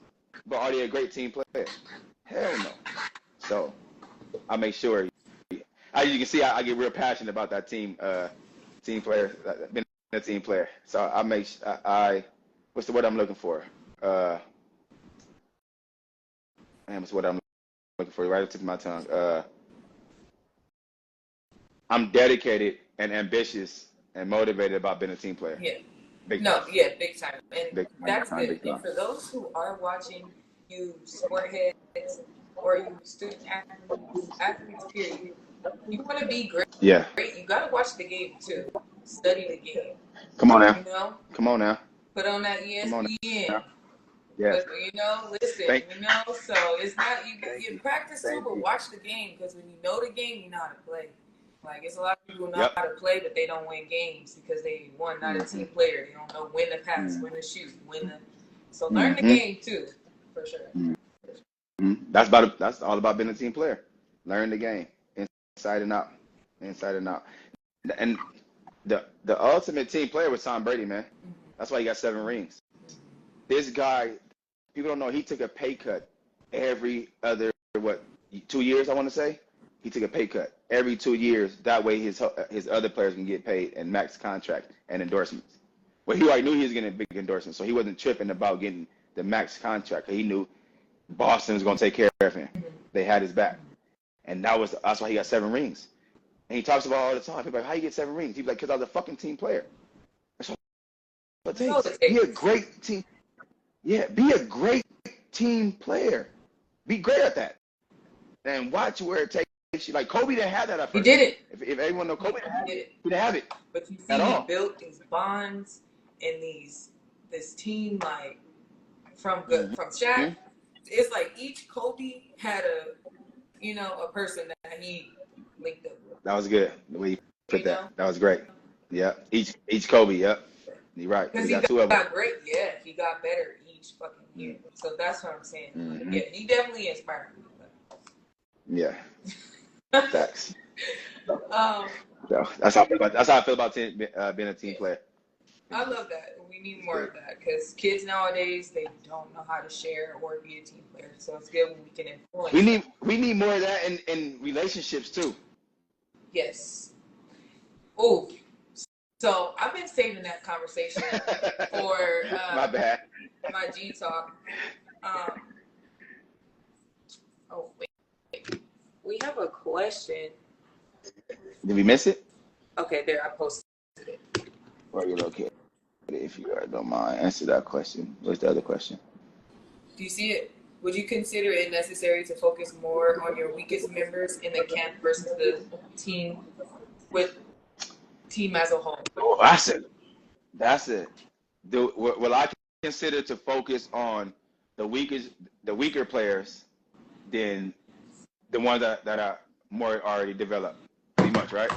Speaker 2: but are they a great team player? Hell no. So I make sure. As you can see, I get real passionate about that team player. Being a team player. So what's the word I'm looking for? What's the word I'm looking for? Right up to my tongue. I'm dedicated and ambitious and motivated about being a team player.
Speaker 1: Yeah.
Speaker 2: Big time.
Speaker 1: Big time. And that's good. And for those who are watching, you sport heads or you student athletes, period, you want to be great.
Speaker 2: Yeah.
Speaker 1: You got to watch the game too. Study the game.
Speaker 2: Come on now.
Speaker 1: You know?
Speaker 2: Come on now.
Speaker 1: Put on that ESPN.
Speaker 2: Yeah.
Speaker 1: But, listen, so it's not, you practice too, but watch the game, because when you know the game, you know how to play. Like, it's a lot of people know how to play, but they don't win games because they, not a team player. They don't know when to pass, when to shoot, so learn the game too, for sure.
Speaker 2: That's all about being a team player. Learn the game, inside and out. And the ultimate team player was Tom Brady, man. That's why he got 7 rings. This guy, people don't know, he took a pay cut every other, 2 years, I want to say? He took a pay cut every 2 years. That way his other players can get paid and max contract and endorsements. Well, he already knew he was getting a big endorsement, so he wasn't tripping about getting the max contract. He knew Boston was going to take care of him. They had his back. And that's why he got 7 rings. And he talks about it all the time. People are like, how you get 7 rings? He's like, because I was a fucking team player. That's what it takes. Be a great team. Yeah, be a great team player. Be great at that. And watch where it takes you. Like, Kobe didn't have that at first.
Speaker 1: He did it.
Speaker 2: If everyone knows Kobe he didn't have it.
Speaker 1: But you see, he built these bonds and this team, like, from Shaq. Mm-hmm. It's like each Kobe had a person that he linked up with. That
Speaker 2: was good. The way you put that. That was great. Yeah. Each Kobe, yep. You're right.
Speaker 1: Because he got 2 of them. Great. Yeah, he got better each each fucking year. So that's what I'm saying.
Speaker 2: Mm-hmm.
Speaker 1: Yeah, you definitely inspired me.
Speaker 2: Yeah, facts.
Speaker 1: Um,
Speaker 2: So that's how I feel about being a team player.
Speaker 1: I love that. We need more of that because kids nowadays, they don't know how to share or be a team player. So it's good when we can influence.
Speaker 2: We need more of that in relationships too.
Speaker 1: Yes. Oh, so I've been saving that conversation for
Speaker 2: My bad.
Speaker 1: My G Talk. Oh wait, we have a question.
Speaker 2: Did we miss it?
Speaker 1: Okay, there, I posted it.
Speaker 2: Where are you located? If you don't mind, answer that question. What's the other question?
Speaker 1: Do you see it? Would you consider it necessary to focus more on your weakest members in the camp versus the team with team as a whole?
Speaker 2: Oh, that's it. Will I consider to focus on the weaker players than the ones that are more already developed? Pretty much, right?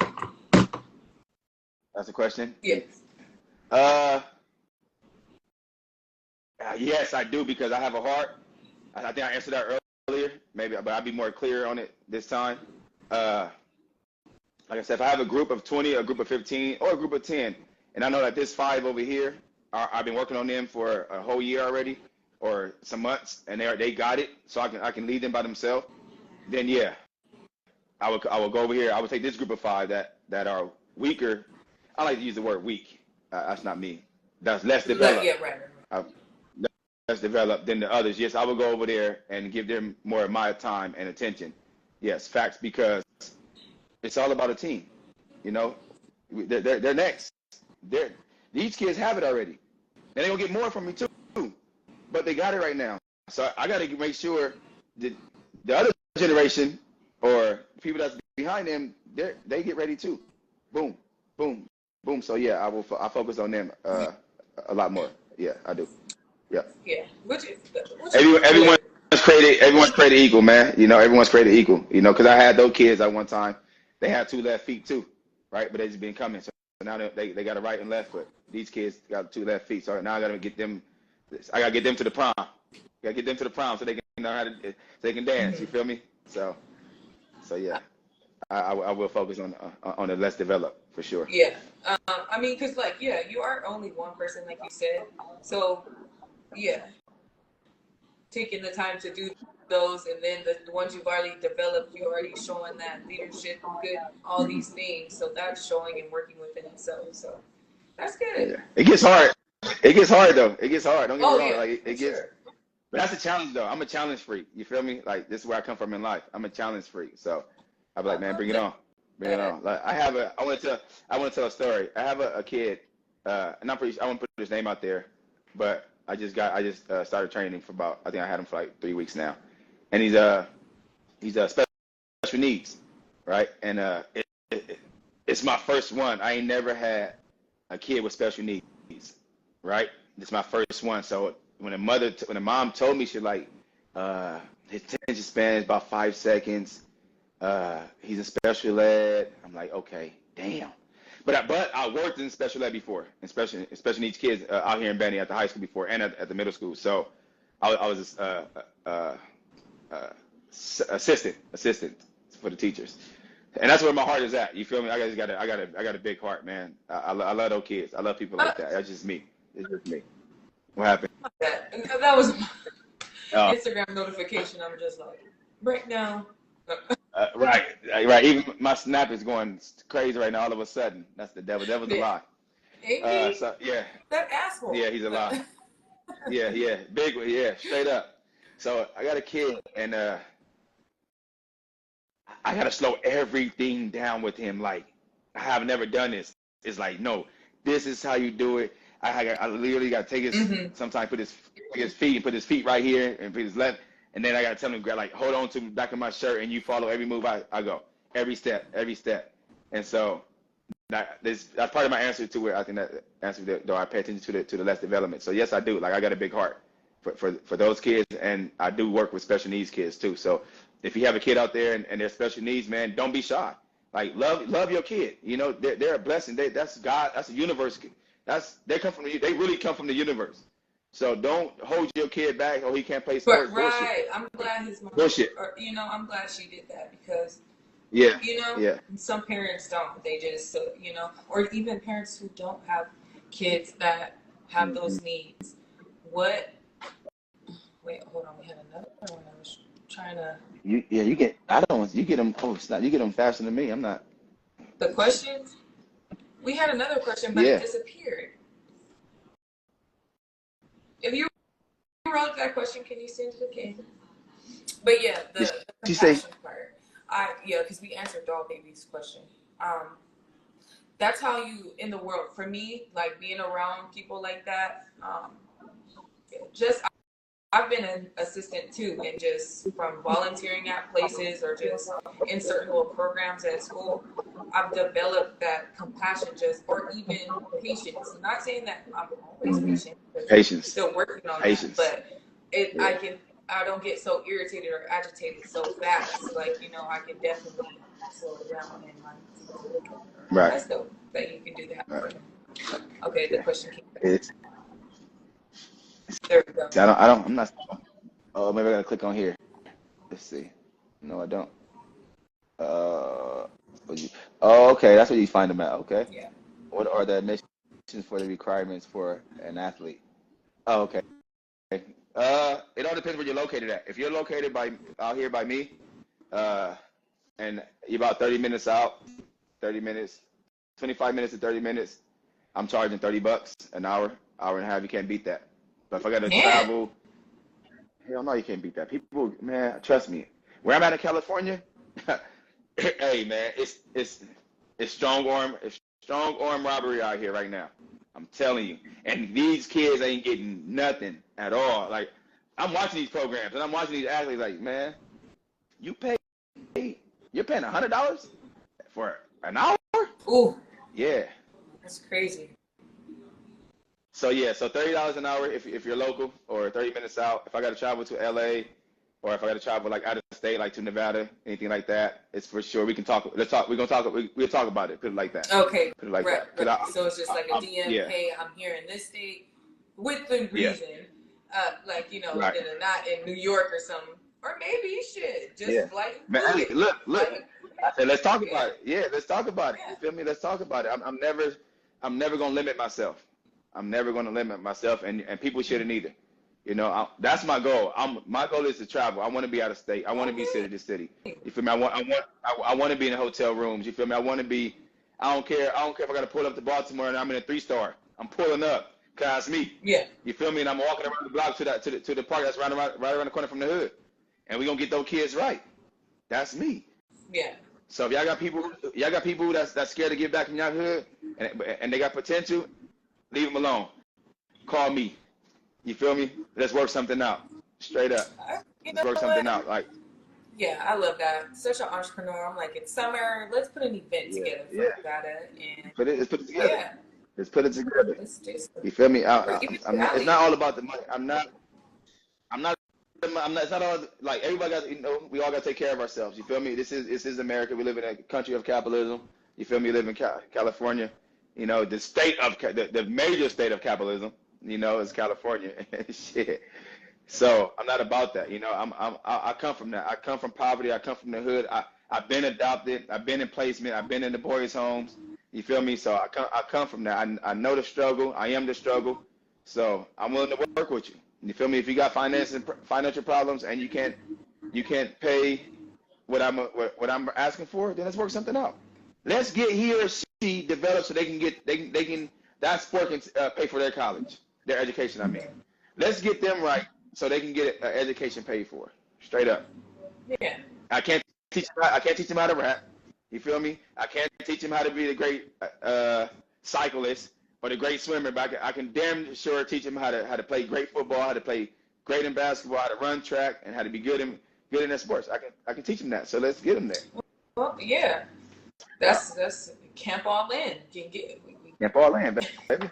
Speaker 2: That's the question?
Speaker 1: Yes.
Speaker 2: Yes, I do, because I have a heart. I think I answered that earlier, maybe, but I'll be more clear on it this time. Like I said, if I have a group of 20, a group of 15, or a group of 10, and I know that this 5 over here, I've been working on them for a whole year already, or some months, and they got it, so I can lead them by themselves, then yeah, I will go over here. I would take this group of 5 that are weaker. I like to use the word weak. That's not me. That's less developed.
Speaker 1: Yeah, right.
Speaker 2: Less developed than the others. Yes, I will go over there and give them more of my time and attention. Yes, facts, because it's all about a team. You know, they're next. These kids have it already. And they're going to get more from me too. But they got it right now. So I got to make sure that the other generation or people that's behind them, they get ready too. Boom, boom, boom. So yeah, I focus on them a lot more. Yeah, I do. Yeah.
Speaker 1: Yeah.
Speaker 2: Everyone's created equal, man. You know, everyone's created equal. You know, because I had those kids at one time. They had 2 left feet too, right? But they just been coming. So now they got a right and left foot. These kids got 2 left feet. So now I got to get them. I got to get them to the prom. Got to get them to the prom so they can know how to. So they can dance. Mm-hmm. You feel me? So yeah, I will focus on the less developed for sure.
Speaker 1: Yeah. I mean, because you are only one person, like you said. So yeah, taking the time to do those, and then the ones you've already developed, you're already showing that leadership, good, all these things. So that's showing and working within itself. So that's good.
Speaker 2: Yeah. It gets hard. It gets hard though. It gets hard. Don't get me wrong.
Speaker 1: Yeah,
Speaker 2: like it gets. Sure. But that's a challenge though. I'm a challenge freak. You feel me? Like this is where I come from in life. I'm a challenge freak. So I'll be like, man, bring it on. Bring it on. Like I want to tell a story. I have a kid, and I won't put his name out there, but I just started training for I think I had him for like 3 weeks now. And he's special needs, right? And it's my first one. I ain't never had a kid with special needs, right? It's my first one. So when the mom told me, she's like, his attention span is about 5 seconds. He's in special ed. I'm like, okay, damn. But I worked in special ed before, in special needs kids out here in Benny at the high school before and at the middle school. So I was assistant for the teachers, and that's where my heart is at. You feel me? I got a big heart, man. I love those kids. I love people like that. That's just me. It's just me. What happened?
Speaker 1: That was my Instagram notification. I'm just like, right now.
Speaker 2: Right. Even my snap is going crazy right now. All of a sudden, that's the devil. Devil's a lie. So yeah.
Speaker 1: That asshole.
Speaker 2: Yeah, he's a lie. yeah, big one. Yeah, straight up. So I got a kid, and I gotta slow everything down with him. Like I have never done this. It's like, no, this is how you do it. I literally gotta take his sometimes put his feet and put his feet right here and put his left. And then I got to tell him, like, hold on to the back of my shirt, and you follow every move I go, every step. And so that's part of my answer to it. I think that answer, though, I pay attention to the less development. So, yes, I do. Like, I got a big heart for those kids, and I do work with special needs kids, too. So if you have a kid out there and they're special needs, man, don't be shy. Like, love your kid. You know, they're a blessing. That's God. That's the universe. They really come from the universe. So don't hold your kid back. Oh, he can't play
Speaker 1: But
Speaker 2: sports. Bullshit.
Speaker 1: right, I'm glad his mom,
Speaker 2: Bullshit.
Speaker 1: or I'm glad she did that because
Speaker 2: Yeah. Yeah.
Speaker 1: some parents don't. They just or even parents who don't have kids that have
Speaker 2: Mm-hmm.
Speaker 1: those needs. What? Wait, hold on. We had another one. I was trying to.
Speaker 2: You get. I don't. You get them. Oh, it's not. You get them faster than me. I'm not.
Speaker 1: The questions. We had another question, but it
Speaker 2: Yeah.
Speaker 1: disappeared. If you wrote that question, can you send it again? But yeah,
Speaker 2: Did
Speaker 1: the
Speaker 2: she say?
Speaker 1: compassion part. Because we answered Doll Baby's question. That's how you in the world. For me, like being around people like that. Just I've been an assistant too, and just from volunteering at places or just in certain little programs at school, I've developed that compassion, or even patience. I'm not saying that I'm always
Speaker 2: Mm-hmm.
Speaker 1: patient because I'm
Speaker 2: Patience.
Speaker 1: still working on that,
Speaker 2: Patience.
Speaker 1: but
Speaker 2: Yeah.
Speaker 1: I don't get so irritated or agitated so fast. Like I can definitely slow it down and
Speaker 2: Right.
Speaker 1: that's dope that you can do that.
Speaker 2: Right.
Speaker 1: Okay, the
Speaker 2: Yeah.
Speaker 1: question came back.
Speaker 2: It's.
Speaker 1: There we go.
Speaker 2: I don't. I'm not. Oh, maybe I gotta click on here. Let's see. No, I don't. Uh. Oh, okay. That's where you find them at. Okay.
Speaker 1: Yeah.
Speaker 2: What are the admissions for the requirements for an athlete? Oh, okay. It all depends where you're located at. If you're located out here by me, and you're about 30 minutes out, 30 minutes, 25 minutes to 30 minutes, I'm charging $30 an hour, hour and a half. You can't beat that. But if I got to
Speaker 1: Man.
Speaker 2: travel, hell no, you can't beat that. People, man, trust me. Where I'm at in California, hey man, it's strong arm robbery out here right now. I'm telling you. And these kids ain't getting nothing at all. Like I'm watching these programs and I'm watching these athletes like, man, you're paying $100 for an hour?
Speaker 1: Ooh,
Speaker 2: Yeah.
Speaker 1: that's crazy.
Speaker 2: So yeah, so $30 an hour if you're local or 30 minutes out. If I got to travel to LA or if I got to travel like out of state, like to Nevada, anything like that, it's for sure. We can talk. Let's talk. We're gonna talk. We'll talk about it. Put it like that.
Speaker 1: Okay,
Speaker 2: Put it like
Speaker 1: right,
Speaker 2: that.
Speaker 1: right. So it's just like a DM.
Speaker 2: Yeah,
Speaker 1: Hey, I'm here in this state with the
Speaker 2: yeah,
Speaker 1: reason,
Speaker 2: right.
Speaker 1: not in New York or something, or maybe shit,
Speaker 2: Yeah.
Speaker 1: just like
Speaker 2: Man,
Speaker 1: flew
Speaker 2: hey,
Speaker 1: it.
Speaker 2: look.
Speaker 1: Like,
Speaker 2: I said, let's talk
Speaker 1: yeah,
Speaker 2: about it. Yeah, let's talk about it.
Speaker 1: yeah.
Speaker 2: You feel me? Let's talk about it. I'm never gonna limit myself. I'm never gonna limit myself, and people shouldn't either. That's my goal. My goal is to travel. I want to be out of state. I want to be city to city. You feel me? I want to be in the hotel rooms. You feel me? I want to be. I don't care. I don't care if I got to pull up to Baltimore and I'm in a 3-star. I'm pulling up because it's me.
Speaker 1: Yeah.
Speaker 2: You feel me? And I'm walking around the block to the park that's right around the corner from the hood, and we gonna get those kids right. That's me.
Speaker 1: Yeah.
Speaker 2: So if y'all got people that's scared to get back in your hood and they got potential, leave them alone. Call me. You feel me? Let's work something out. Straight up.
Speaker 1: You
Speaker 2: Let's
Speaker 1: know
Speaker 2: work something
Speaker 1: what?
Speaker 2: out. Like,
Speaker 1: Yeah, I love that. Such an entrepreneur. I'm like, it's summer. Let's put an event
Speaker 2: yeah,
Speaker 1: together for
Speaker 2: yeah.
Speaker 1: Nevada, and
Speaker 2: Let's put it together.
Speaker 1: yeah,
Speaker 2: Let's put it together.
Speaker 1: let's do some.
Speaker 2: You feel me?
Speaker 1: Or even
Speaker 2: I'm not. It's
Speaker 1: Valley.
Speaker 2: not all about the money. I'm not. I'm not. It's not all like everybody got. We all got to take care of ourselves. You feel me? This is America. We live in a country of capitalism. You feel me? We live in California. The state of the major state of capitalism. Is California. Shit. So I'm not about that. I come from that. I come from poverty. I come from the hood. I've been adopted. I've been in placement. I've been in the boys' homes. You feel me? So I come from that. I know the struggle. I am the struggle. So I'm willing to work with you. You feel me? If you got financial problems and you can't pay what I'm asking for, then let's work something out. Let's get he or she developed so they can that sport can pay for their college, their education. I mean, let's get them right so they can get an education paid for. Straight up.
Speaker 1: Yeah.
Speaker 2: I can't teach them how to rap. You feel me? I can't teach them how to be the great cyclist or the great swimmer, but I can damn sure teach them how to play great football, how to play great in basketball, how to run track, and how to be good in their sports. I can teach them that. So let's get them there.
Speaker 1: Well, yeah. That's Camp All In.
Speaker 2: Camp All In, baby. Camp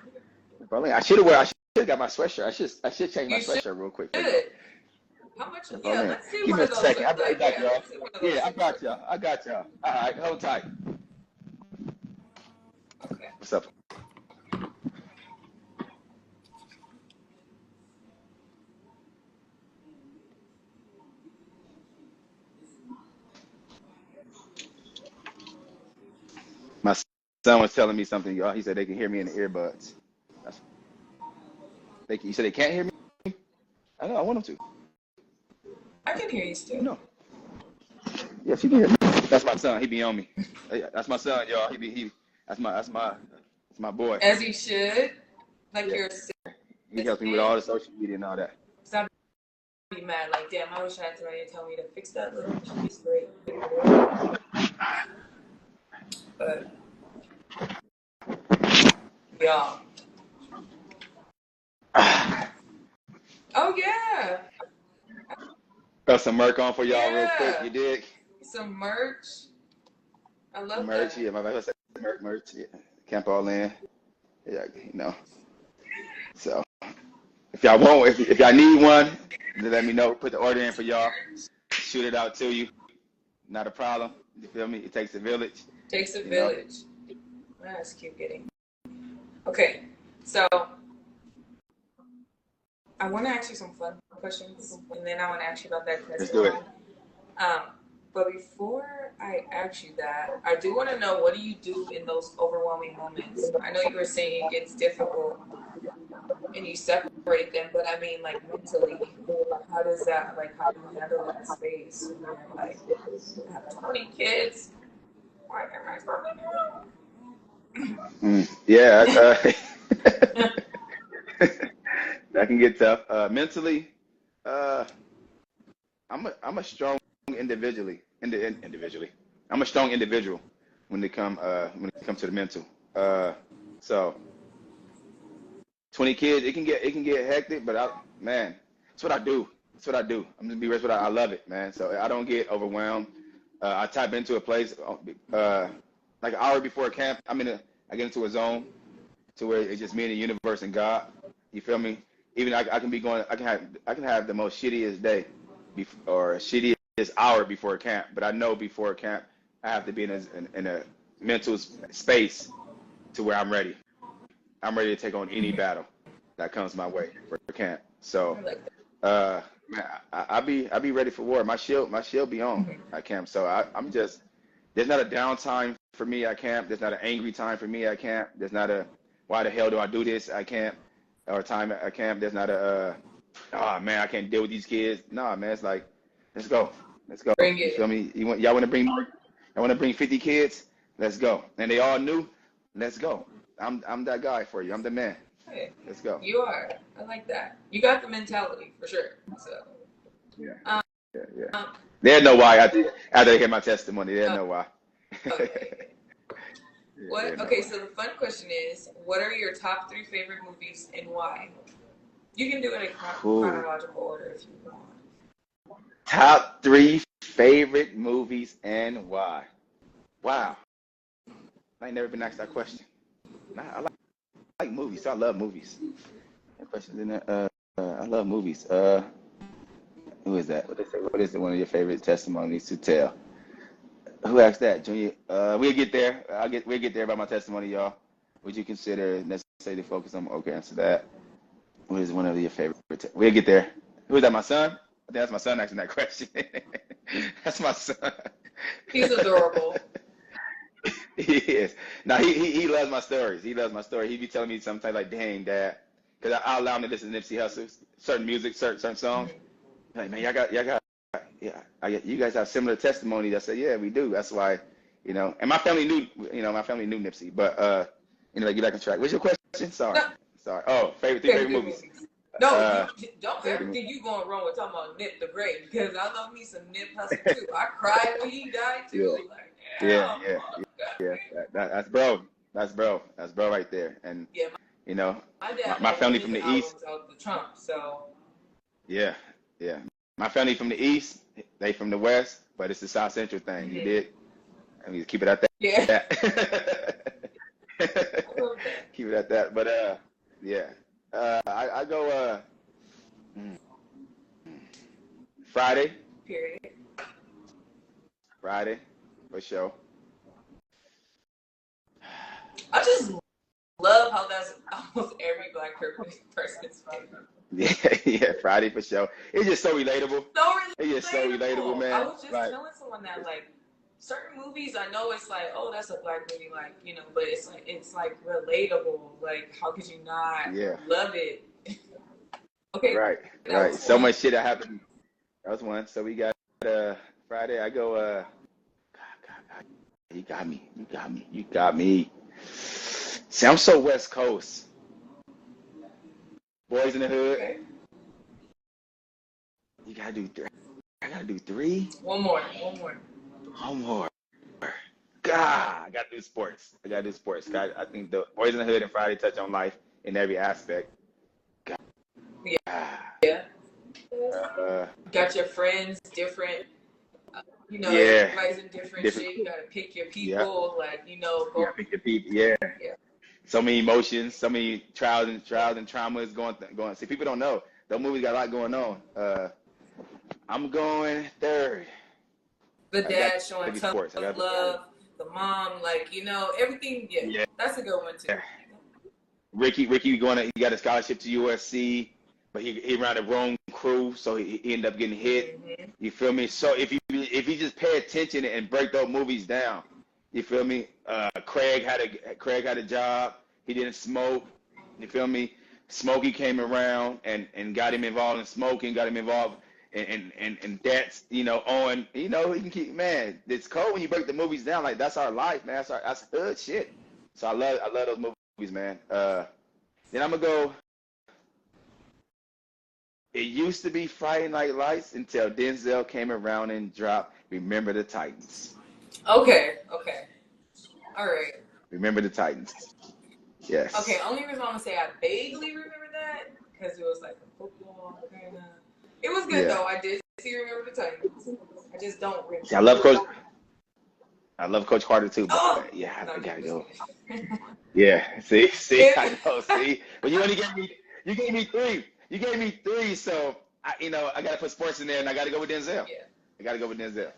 Speaker 2: All In. I should have got my sweatshirt. I should change my sweatshirt real quick.
Speaker 1: How much?
Speaker 2: Camp
Speaker 1: Yeah,
Speaker 2: All In.
Speaker 1: let's see
Speaker 2: Give
Speaker 1: one
Speaker 2: me
Speaker 1: of
Speaker 2: a
Speaker 1: those.
Speaker 2: second. I got y'all.
Speaker 1: Let's see one of those.
Speaker 2: Yeah, I got y'all. All right, hold tight.
Speaker 1: Okay.
Speaker 2: What's up? son was telling me something, y'all. He said they can hear me in the earbuds. That's, you said they can't hear me? I know, I want them to.
Speaker 1: I can hear you still.
Speaker 2: No. Yes, you can hear me. That's my son. He be on me. That's my son, y'all. That's my boy.
Speaker 1: As he should. Like you're
Speaker 2: He helps me with all the social media and all that.
Speaker 1: Stop be mad. Like, damn, I wish I had somebody to tell me to fix that little piece great. But y'all. Oh yeah.
Speaker 2: Got some merch on for y'all real quick. You dig?
Speaker 1: Some merch. I love
Speaker 2: merch.
Speaker 1: that.
Speaker 2: Yeah, my wife said merch. Yeah. Camp All In. Yeah, you know. So if y'all want, if y'all need one, then let me know. Put the order in for y'all. Shoot it out to you. Not a problem. You feel me? It takes a village.
Speaker 1: Takes a village. Let's keep getting. Okay, so I want to ask you some fun questions, and then I want to ask you about that question.
Speaker 2: Let's do it.
Speaker 1: But before I ask you that, I do want to know, what do you do in those overwhelming moments? I know you were saying it gets difficult and you separate them, but I mean, like, mentally, how does that, like, how do you handle that space when you're like, I have 20 kids? Why am I talking now?
Speaker 2: Yeah, that can get tough. Mentally, I'm a strong individually. I'm a strong individual when it comes to the mental. So 20 kids, it can get hectic, but man, it's what I do. I'm gonna be honest with you. I love it, man. So I don't get overwhelmed. I tap into a place like an hour before camp. I get into a zone to where it's just me and the universe and God. You feel me? Even I can be going. I can have the most shittiest day, or shittiest hour before camp. But I know before camp, I have to be in a mental space to where I'm ready. I'm ready to take on any battle that comes my way for camp. So, man, I be ready for war. My shield be on at camp. So I'm just, there's not a downtime for me at camp. There's not an angry time for me at camp. There's not a, why the hell do I do this at camp, or time at camp. There's not a, oh man, I can't deal with these kids. Nah, man, it's like, let's go.
Speaker 1: Bring
Speaker 2: You
Speaker 1: it.
Speaker 2: feel me? Y'all want to bring more? I want to bring 50 kids. Let's go. And they all knew. Let's go. I'm that guy for you. I'm the man.
Speaker 1: Hey,
Speaker 2: let's go.
Speaker 1: You are. I like that. You got the mentality for sure. So.
Speaker 2: Yeah. They know why after they hear my testimony. They know why.
Speaker 1: Okay. Okay, so the fun question is, what are your top 3 favorite movies and why? You can do it in chronological order if you want.
Speaker 2: Top 3 favorite movies and why? Wow. I ain't never been asked that question. I like movies. So I love movies. That question's in there. I love movies. Who is that? What is one of your favorite testimonies to tell? Who asked that, Junior? We'll get there. We'll get there about my testimony, y'all. Would you consider necessary to focus on? Okay, answer that. What is one of your favorite? We'll get there. Who is that? My son? I think that's my son asking that question. That's my son.
Speaker 1: He's adorable.
Speaker 2: He is. Now he loves my stories. He loves my story. He be telling me sometimes like, "Dang, Dad," because I allow him to listen to Nipsey Hussle, certain music, certain songs. Like, man, you guys have similar testimonies. I said, yeah, we do. That's why, and my family knew Nipsey, but get back on track. What's your question? Sorry. Oh, favorite movies.
Speaker 1: No, don't ever think you going wrong with talking about Nip the Great, because I love me some Nip Hussle too. I cried when he died too.
Speaker 2: Yeah. That's bro. That's bro right there. And
Speaker 1: my dad,
Speaker 2: my family from the East.
Speaker 1: Of the Trump, so.
Speaker 2: Yeah. My family from the East, they from the West, but it's the South Central thing. You did. I mean, keep it at that.
Speaker 1: Yeah.
Speaker 2: Keep it at that. But yeah. I go Friday.
Speaker 1: Period.
Speaker 2: Friday, for sure.
Speaker 1: I just love how that's almost every Black person's favorite.
Speaker 2: Yeah, Friday for sure. It's just so relatable. It's just so relatable, man.
Speaker 1: I was just telling someone that, like, certain movies, I know it's like, oh, that's a black movie, like, you know, but it's like relatable. Like, how could you not love it? Okay,
Speaker 2: Right, right. So much shit that happened. That was one. So we got Friday. I go. God, you got me. You got me. You got me. See, I'm so West Coast. Boys in the Hood.
Speaker 1: Okay.
Speaker 2: You gotta do three. I gotta do three.
Speaker 1: One more.
Speaker 2: One more. God, I gotta do sports. I think the Boys in the Hood and Friday touch on life in every aspect. God.
Speaker 1: Yeah. Got your friends different. You know,
Speaker 2: Yeah.
Speaker 1: everybody's in different shit. You gotta pick your people. Like, you know,
Speaker 2: go. Pick your people. Yeah. So many emotions, so many trials and traumas going. See, people don't know. Those movies got a lot going on. I'm going third.
Speaker 1: The dad showing tough love. The mom, like, you know, everything. Yeah. That's a good one too.
Speaker 2: Ricky he got a scholarship to USC, but he ran the wrong crew, so he ended up getting hit. Mm-hmm. You feel me? So if you just pay attention and break those movies down, you feel me? Craig had a job. He didn't smoke. You feel me? Smokey came around and got him involved in smoking, got him involved and that's, you know, on, you know, he can keep, man, it's cold when you break the movies down. Like, that's our life, man. That's hood shit. So I love those movies, man. Then I'm gonna go. It used to be Friday Night Lights until Denzel came around and dropped Remember the Titans.
Speaker 1: Okay. All right.
Speaker 2: Remember the Titans. Yes.
Speaker 1: Okay, only reason I'm gonna say I vaguely remember that because it was like a football kind of. It was good though. I did see Remember the Titans. I just don't remember.
Speaker 2: See, I love Coach Carter too, but I gotta go. Yeah, see, I know, see. But you gave me three. You gave me three, so I gotta put sports in there, and I gotta go with Denzel.
Speaker 1: Yeah.
Speaker 2: I gotta go with Denzel.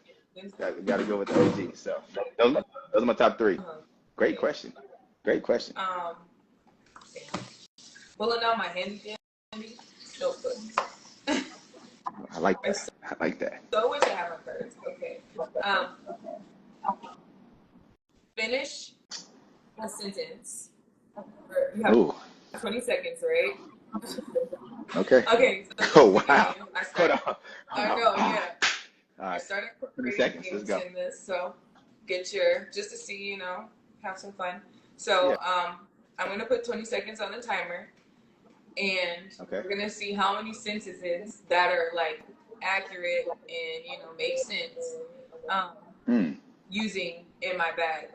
Speaker 2: Gotta go with the OG. So those are my top three. Great question.
Speaker 1: Pulling out my handy notebook.
Speaker 2: I like that.
Speaker 1: So wish I had my cards. Okay. Finish a sentence. You have 20 seconds, right?
Speaker 2: Okay.
Speaker 1: So
Speaker 2: oh wow.
Speaker 1: I know. Yeah.
Speaker 2: All right.
Speaker 1: I started
Speaker 2: 20 seconds. Let's go.
Speaker 1: In this, so just to see, you know, have some fun. So I'm gonna put 20 seconds on the timer, and we're gonna see how many sentences that are like accurate and, you know, make sense. Using in my bag.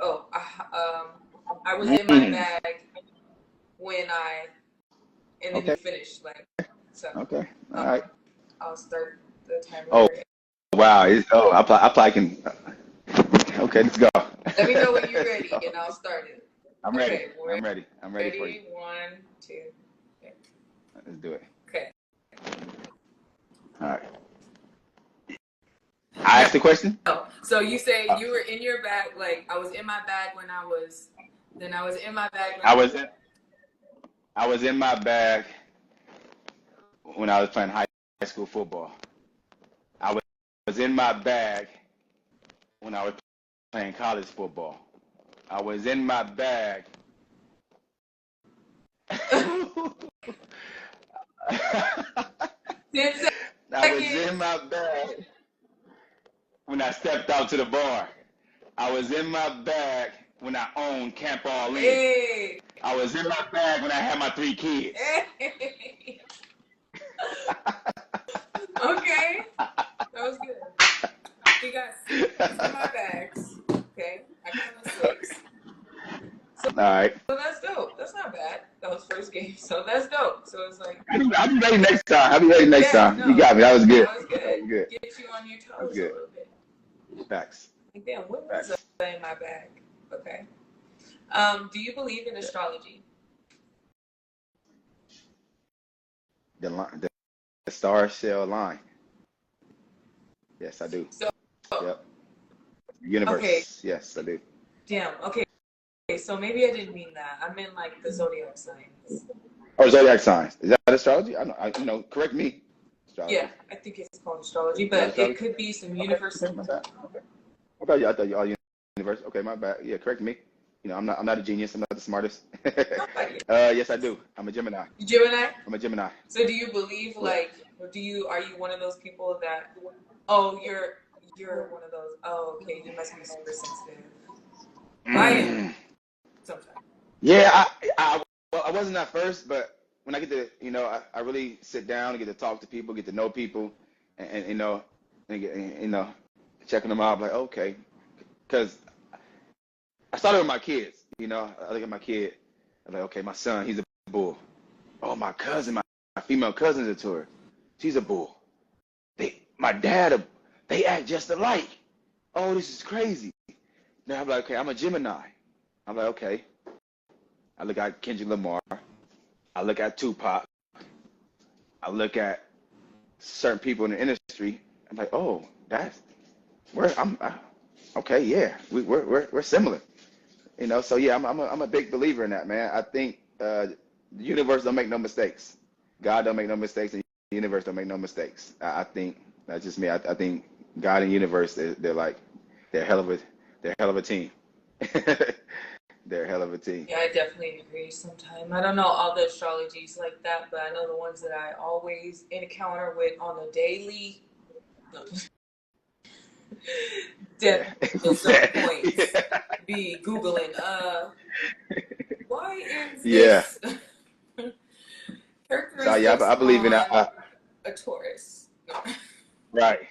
Speaker 1: I was in my bag when and then you finish, like, so.
Speaker 2: Okay. All right.
Speaker 1: I'll start the timer.
Speaker 2: Oh, wow. I probably can. Okay, let's go.
Speaker 1: Let me know when you're ready, and I'll start it.
Speaker 2: I'm ready. I'm ready for you.
Speaker 1: 1, 2, 3.
Speaker 2: Let's do it.
Speaker 1: Okay.
Speaker 2: All right. I asked the question?
Speaker 1: Oh, so you say you were in your bag, like, I was in my bag when I was in my bag.
Speaker 2: I was in my bag when I was playing high school football. I was in my bag when I was playing college football. I was in my bag. I was in my bag when I stepped out to the bar. I was in my bag when I owned Camp All In.
Speaker 1: Hey.
Speaker 2: I was in my bag when I had my 3 kids.
Speaker 1: Hey. Okay. That was good. We got 6 in my bags. Okay. I got 6. So,
Speaker 2: all right.
Speaker 1: So that's dope. That's not bad. That was first game. So that's dope. So it's like.
Speaker 2: I'll be ready next time.
Speaker 1: No,
Speaker 2: you got me. That was good.
Speaker 1: That was good. Get you on your toes a little bit.
Speaker 2: Facts.
Speaker 1: Like, damn, what was in my bag? Okay. Do you believe in astrology?
Speaker 2: The stars shall align. Yes, I do.
Speaker 1: So,
Speaker 2: yep. Universe. Okay. Yes, I do.
Speaker 1: Damn. Okay. So maybe I didn't mean that. I meant like the zodiac signs.
Speaker 2: Oh, zodiac signs. Is that astrology? I know. Correct me. Astrology.
Speaker 1: Yeah, I think it's called astrology, but it could be some universe.
Speaker 2: I thought you all universe. Okay, my bad. Yeah, correct me. I'm not a genius. I'm not the smartest. Yes, I do. I'm a Gemini.
Speaker 1: Gemini?
Speaker 2: I'm a Gemini.
Speaker 1: So do you believe
Speaker 2: Yeah.
Speaker 1: or are you one of those people that, oh, you're one of those, oh, okay, you must be super sensitive. I am sometimes.
Speaker 2: Yeah, well, I wasn't at first, but when I get to, I really sit down and get to talk to people, get to know people, and checking them out. I'm like, okay, because I started with my kids. I look at my kid. I'm like, okay, my son, he's a bull. Oh, my cousin, my female cousin's a tour. She's a bull. My dad, they act just alike. Oh, this is crazy. Now I'm like, okay, I'm a Gemini. I'm like, okay. I look at Kendrick Lamar. I look at Tupac. I look at certain people in the industry. I'm like, oh, okay, yeah, we're similar. So yeah, I'm a big believer in that, man. I think the universe don't make no mistakes. God don't make no mistakes, and the universe don't make no mistakes. I think that's just me. I think God and universe, they're hell of a team. They're a hell of a team.
Speaker 1: Yeah, I definitely agree sometimes. I don't know all the astrologies like that, but I know the ones that I always encounter with on the daily. No. Definitely some points. Be Googling, why is this characteristics
Speaker 2: so yeah, I believe in that.
Speaker 1: A Taurus?
Speaker 2: Right.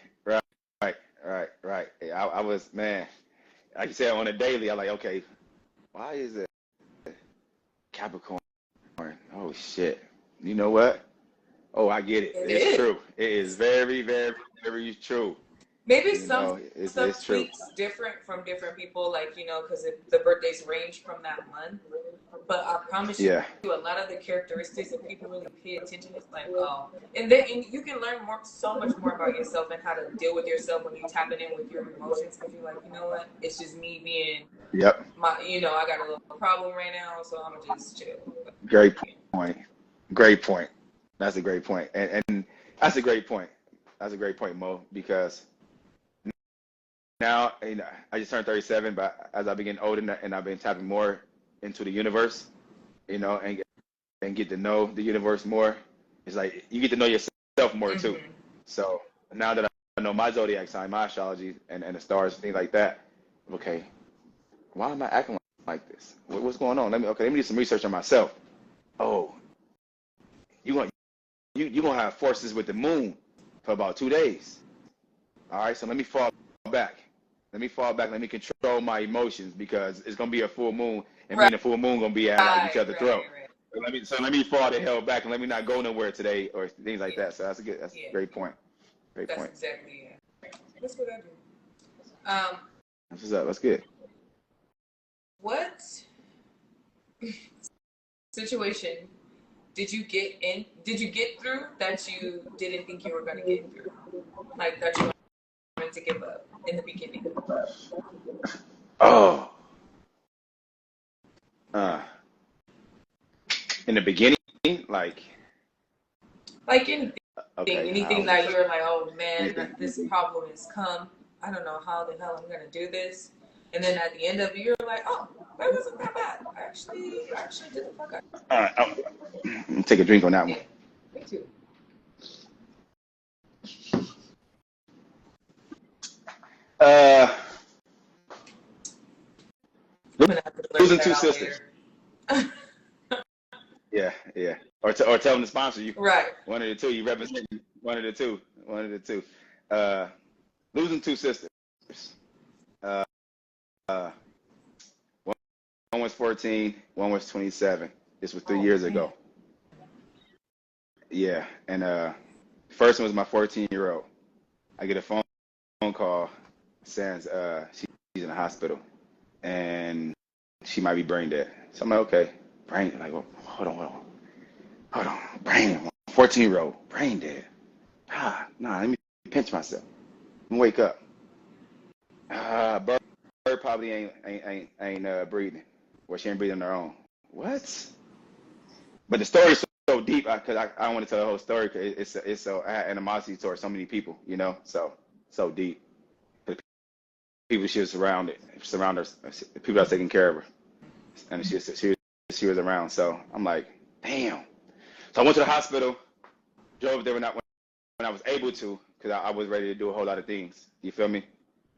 Speaker 2: Yeah, I was, man, like you said, on a daily, I'm like, okay, why is it Capricorn? Oh shit. You know what? Oh, I get it. It's true. It is very, very, very true.
Speaker 1: Maybe some
Speaker 2: it's
Speaker 1: tweets
Speaker 2: true.
Speaker 1: different from different people, like, because the birthdays range from that month. But I promise you, a lot of the characteristics that people really pay attention, it's like, oh, and you can learn so much more about yourself and how to deal with yourself when you're tapping in with your emotions. Because you're like, you know what? It's just me being, I got a little problem right now, so I'm gonna just chill.
Speaker 2: Great point. Great point. That's a great point, and that's a great point. That's a great point, Mo, because now, I just turned 37, but as I've been getting older and I've been tapping more into the universe, and get to know the universe more, it's like you get to know yourself more too. So now that I know my zodiac sign, my astrology, and the stars, things like that, okay, why am I acting like this? What's going on? Let me do some research on myself. Oh, you're gonna have forces with the moon for about 2 days. All right, so let me fall back. Let me control my emotions because it's gonna be a full moon, and me and the full moon gonna be at each other's throat. Right. So let me fall the hell back and let me not go nowhere today or things like that. So that's a great point. Great point.
Speaker 1: That's exactly it. That's what I do.
Speaker 2: That's what's up. That's good.
Speaker 1: What situation did you get through that you didn't think you were gonna get through? Like that you wanted to give up in the beginning?
Speaker 2: Oh. In the beginning, like
Speaker 1: anything, anything that you're like, oh man, this problem has come. I don't know how the hell I'm gonna do this. And then at the end of it, you're like, oh, that wasn't that bad. I actually did the fuck up.
Speaker 2: All right, I'm gonna take a drink on that one.
Speaker 1: Me too.
Speaker 2: Losing two sisters. Yeah. Or tell them to sponsor you.
Speaker 1: Right.
Speaker 2: One of the two. You represent one of the two. Losing two sisters. One was 14. One was 27. This was 3 years ago. Yeah, and first one was my 14-year-old. I get a phone call saying she's in the hospital and she might be brain dead. So I'm like, okay, brain, like, hold on, brain, 14-year-old, brain dead. Let me pinch myself and wake up. Bird probably ain't breathing, or she ain't breathing on her own. What? But the story's so deep because I don't want to tell the whole story because it's so I had animosity towards so many people, so deep. people she was surrounded people that was taking care of her, and she was around. So I'm like, damn. So I went to the hospital, drove there when I was able to, because I was ready to do a whole lot of things. You feel me?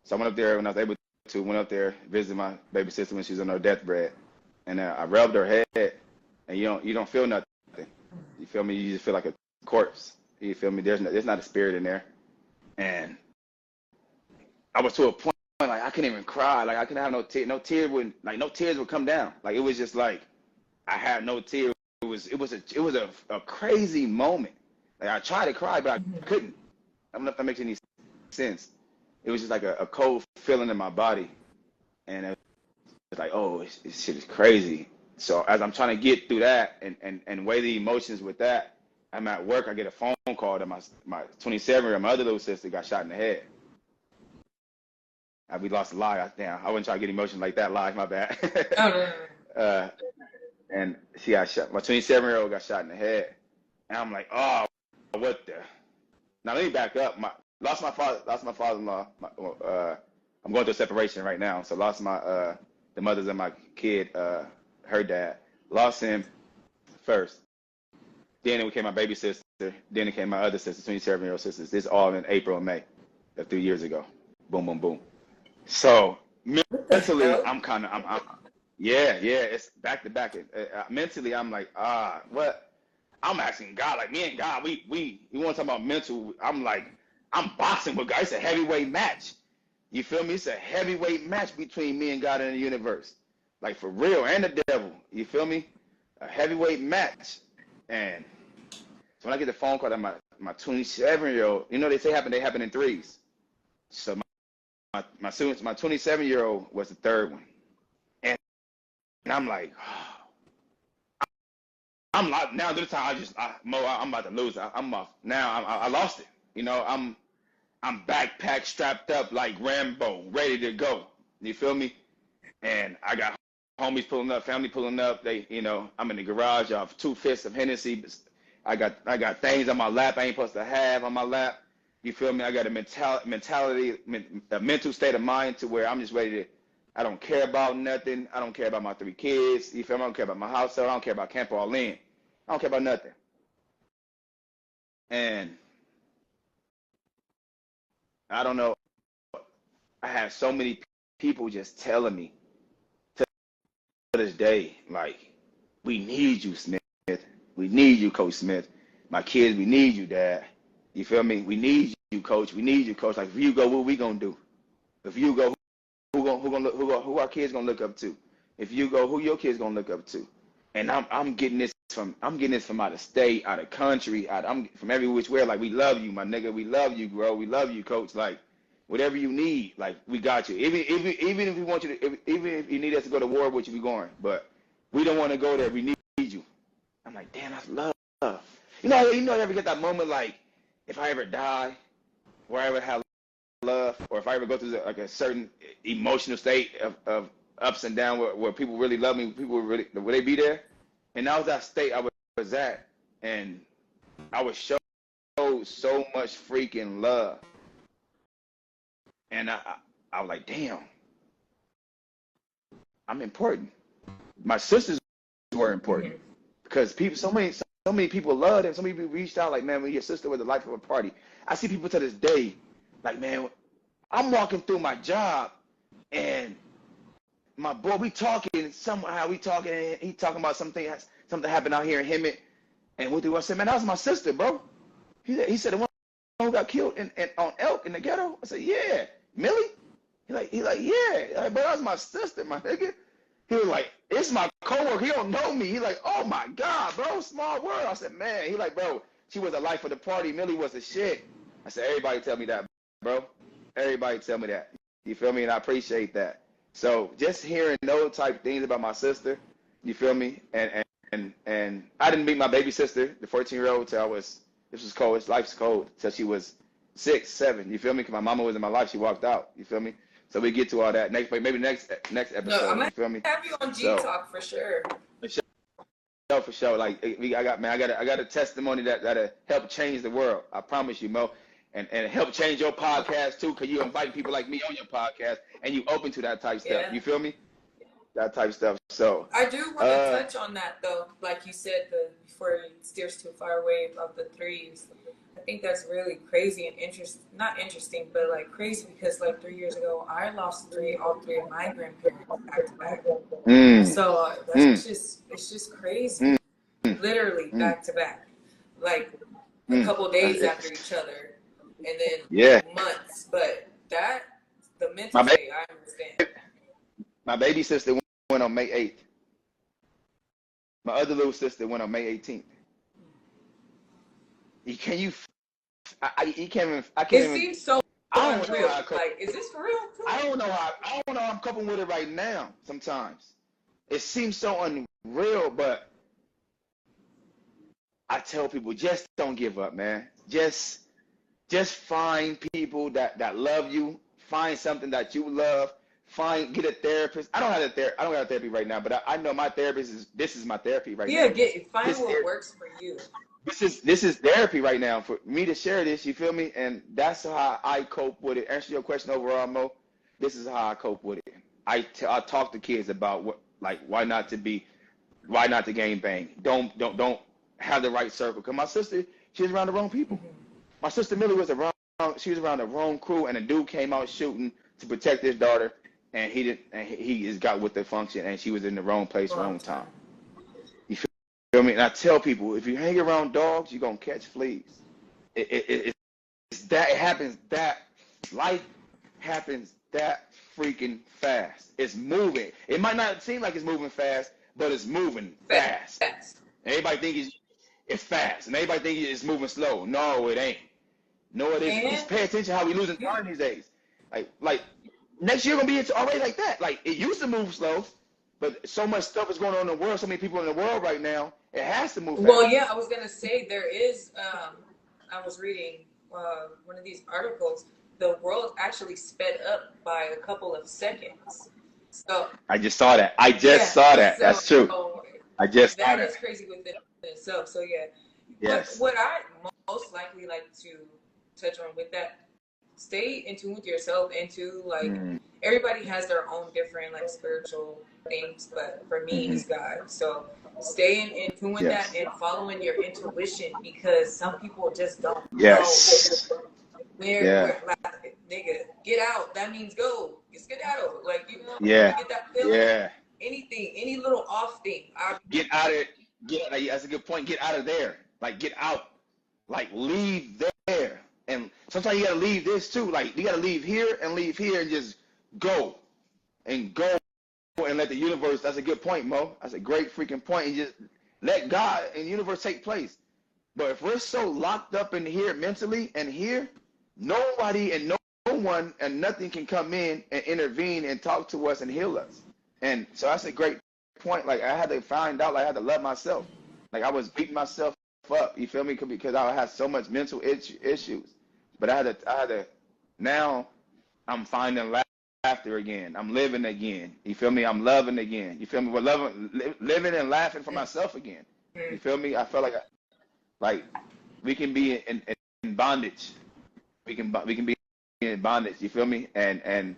Speaker 2: So I went up there when I was able to, went up there, visited my baby sister when she was on her deathbed, and I rubbed her head, and you don't feel nothing. You feel me? You just feel like a corpse. You feel me? There's not a spirit in there, and I was to a point like I couldn't even cry. Like I couldn't have no tears would come down. Like it was just like I had no tears. It was a crazy moment. Like I tried to cry, but I couldn't. I don't know if that makes any sense. It was just like a cold feeling in my body, and it was like, oh, this shit is crazy. So as I'm trying to get through that and weigh the emotions with that, I'm at work. I get a phone call that my 27-year-old, my other little sister, got shot in the head. We lost a live. Damn, I wouldn't try to get emotions like that live. My bad.
Speaker 1: Oh, no.
Speaker 2: And she got shot. My 27-year-old got shot in the head, and I'm like, oh, what the? Now let me back up. Lost my father-in-law. I'm going through a separation right now, so lost the mothers of my kid, her dad. Lost him first. Then it became my baby sister. Then it came my other sister, 27-year-old sisters. This all in April and May of 3 years ago. Boom, boom, boom. So mentally, yeah, it's back to back. Mentally, I'm like, what? I'm asking God, like me and God, we want to talk about mental. I'm like, I'm boxing with God. It's a heavyweight match. You feel me? It's a heavyweight match between me and God in the universe, like for real, and the devil. You feel me? A heavyweight match. And so when I get the phone call that my 27-year-old, they say they happen in threes. So my 27-year-old was the third one, and I'm like, oh. I'm like, now this time I'm about to lose. I'm off now. I lost it. I'm backpack strapped up like Rambo, ready to go. You feel me? And I got homies pulling up, family pulling up. They, I'm in the garage. I have 2 fists of Hennessy. I got things on my lap I ain't supposed to have on my lap. You feel me? I got a mental state of mind to where I'm just ready to. I don't care about nothing. I don't care about my 3 kids. You feel me? I don't care about my household. I don't care about Camp All-In. I don't care about nothing. And I don't know. I have so many people just telling me to this day, like, we need you, Smith. We need you, Coach Smith. My kids, we need you, Dad. You feel me? We need you, Coach. We need you, Coach. Like, if you go, what we gonna do? If you go, who our kids gonna look up to? If you go, who your kids gonna look up to? And I'm getting this from out of state, out of country, I'm from every which way. Like, we love you, my nigga. We love you, bro. We love you, Coach. Like, whatever you need, like, we got you. Even if we want you to, even if you need us to go to war with you, we going. But we don't want to go there. We need you. I'm like, damn, that's love. You ever get that moment like, if I ever die, or I ever have love, or if I ever go through like a certain emotional state of ups and downs where people really love me, will they be there? And that was that state I was at, and I was showed so much freaking love, and I was like, damn, I'm important. My sisters were important because so many people loved him. So many people reached out like, man, when your sister was the life of a party. I see people to this day like, man, I'm walking through my job and my boy, we talking, and he talking about something happened out here in Hemet. And what do I say, man, that was my sister, bro. He said the one who got killed on Elk in the ghetto. I said, yeah. Millie? He like, yeah. Like, but that was my sister, my nigga. He was like, it's my coworker. He don't know me. He like, oh my God, bro, small world. I said, man. He like, bro, she was the life of the party. Millie was the shit. I said, everybody tell me that, bro. Everybody tell me that. You feel me? And I appreciate that. So just hearing those type things about my sister, you feel me? And I didn't meet my baby sister, the 14-year-old, till this was cold. Life's cold till she was 6, 7. You feel me? Because my mama was in my life. She walked out. You feel me? So we get to all that next episode.
Speaker 1: No, I'm
Speaker 2: you feel me?
Speaker 1: Have you on G-Talk for sure.
Speaker 2: For sure. Like I got a testimony that helped change the world. I promise you, Mo. and help change your podcast too, because you invite people like me on your podcast and you open to that type stuff.
Speaker 1: Yeah.
Speaker 2: You feel me? That type stuff. So
Speaker 1: I do want to touch on that though. Like you said, before it steers too far away about the threes. I think that's really crazy and not interesting, but like crazy because like 3 years ago, I lost all three of my grandparents back to back. So it's just crazy. Literally back to back. Like a couple days after each other and then months. But the mental state, I understand.
Speaker 2: My baby sister went on May 8th. My other little sister went on May 18th. I can't even.
Speaker 1: It seems so unreal. Like, is this for real?
Speaker 2: I don't know how I'm coping with it right now. Sometimes it seems so unreal, but I tell people just don't give up, man. Just find people that love you. Find something that you love. Get a therapist. I don't have therapy right now, but I know my therapist this is my therapy right now.
Speaker 1: Yeah, find what works for you.
Speaker 2: This is therapy right now for me to share this. You feel me? And that's how I cope with it. Answer your question overall, Mo. This is how I cope with it. I talk to kids about why not to gang bang. Don't have the right circle. Cause my sister, she was around the wrong people. My sister Millie was around the wrong crew, and a dude came out shooting to protect his daughter, and he just got with the function, and she was in the wrong place, wrong time. You feel me? And I tell people, if you hang around dogs, you're gonna catch fleas. It happens that life happens that freaking fast. It's moving. It might not seem like it's moving fast, but it's moving fast. Everybody think it's fast, and everybody think it's moving slow. No, it ain't. No, it isn't. Just pay attention how we losing time these days. Like next year gonna be already like that. Like it used to move slow, but so much stuff is going on in the world. So many people in the world right now. It has to move fast.
Speaker 1: Well, yeah, I was gonna say there is. I was reading one of these articles. The world actually sped up by a couple of seconds. So
Speaker 2: I just saw that. Saw that. That's true. I just saw that.
Speaker 1: That is crazy within itself. So yeah.
Speaker 2: Yes.
Speaker 1: What I most likely like to touch on with that, stay in tune with yourself and everybody has their own different spiritual things, but for me it's God. So staying in tune with that and following your intuition, because some people just don't know where nigga, get out, that means go. Get skedaddle. Get that feeling. Yeah. Anything, any little off thing.
Speaker 2: Get out of it. That's a good point. Get out of there. Get out. Leave there. And sometimes you gotta leave this too. You gotta leave here and just go. And let the universe. That's a good point, Mo. That's a great freaking point. And just let God and the universe take place. But if we're so locked up in here mentally and here, nobody and no one and nothing can come in and intervene and talk to us and heal us. And so that's a great point. I had to find out. I had to love myself. I was beating myself up. You feel me? Because I had so much mental issues. But I had to. Now I'm finding laughter again. I'm living again. You feel me? I'm loving again. You feel me? We're living and laughing for myself again. You feel me? I felt like we can be in bondage. We can be in bondage. You feel me? And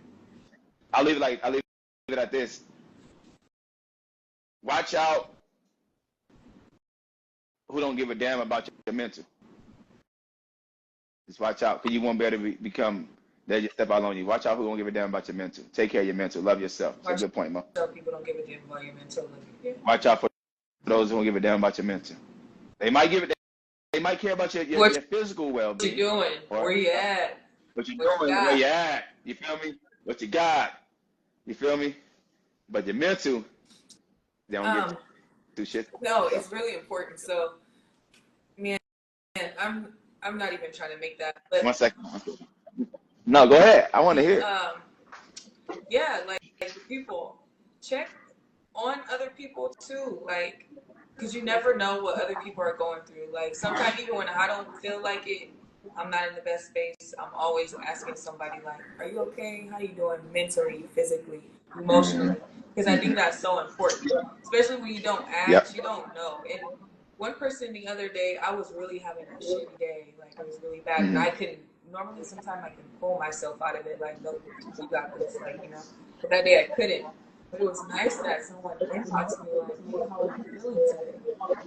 Speaker 2: I'll leave it at this. Watch out who don't give a damn about your mental. Just watch out, because you won't be able to become, they'll just step out on you. Watch out who don't give a damn about your mental. Take care of your mental. Love yourself. That's a good point, Mo.
Speaker 1: People don't give a damn about your mental.
Speaker 2: Watch out for those who don't give a damn about your mental. They might care about your physical well-being.
Speaker 1: What you doing? Where you at?
Speaker 2: What you doing? Where you at? You feel me? What you got? You feel me? But your mental, they don't get do shit.
Speaker 1: No, it's really important. So, man, I'm not even trying to make that. But
Speaker 2: 1 second. No, go ahead. I want to hear.
Speaker 1: Yeah, people, check on other people too, because you never know what other people are going through. Sometimes even when I don't feel like it, I'm not in the best space, I'm always asking somebody are you okay? How you doing mentally, physically, emotionally? Because I think that's so important, especially when you don't ask, you don't know. And one person the other day, I was really having a shitty day, it was really bad, and I couldn't normally sometimes I can pull myself out of it, like, no, you got this, like, you know. But that day I couldn't. But it was nice that someone inboxed me like, hey, how are you feeling today?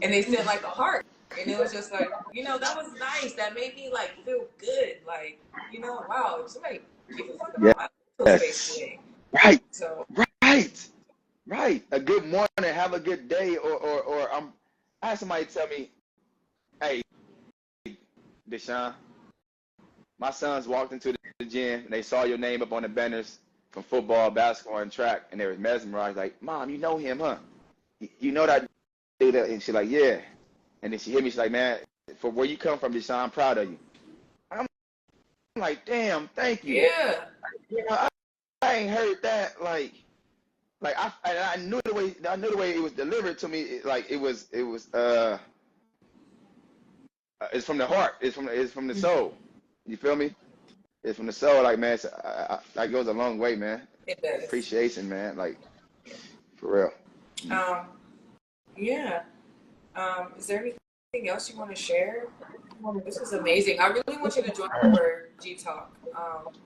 Speaker 1: And they sent like a heart. And it was just like, you know, that was nice. That made me like feel good. Like, you know, wow, somebody gave a fuck about my mental space
Speaker 2: Yes.
Speaker 1: today.
Speaker 2: Right.
Speaker 1: So
Speaker 2: Right. Right. A good morning, have a good day, or I had somebody tell me, hey, Deshaun, my sons walked into the gym and they saw your name up on the banners from football, basketball, and track, and they were mesmerized. Like, Mom, you know him, huh? You know that dude? And she's like, yeah. And then she hit me. She's like, man, for where you come from, Deshaun, I'm proud of you. I'm like, damn, thank you.
Speaker 1: yeah.
Speaker 2: You know, I ain't heard that. Like I knew the way it was delivered to me. It's from the heart. It's from the soul. You feel me? It's from the soul. Like, man, that goes a long way, man.
Speaker 1: It does.
Speaker 2: Appreciation, man. Like, for real.
Speaker 1: Yeah. Is there anything else you want to share? This was amazing. I really want you to join for G Talk.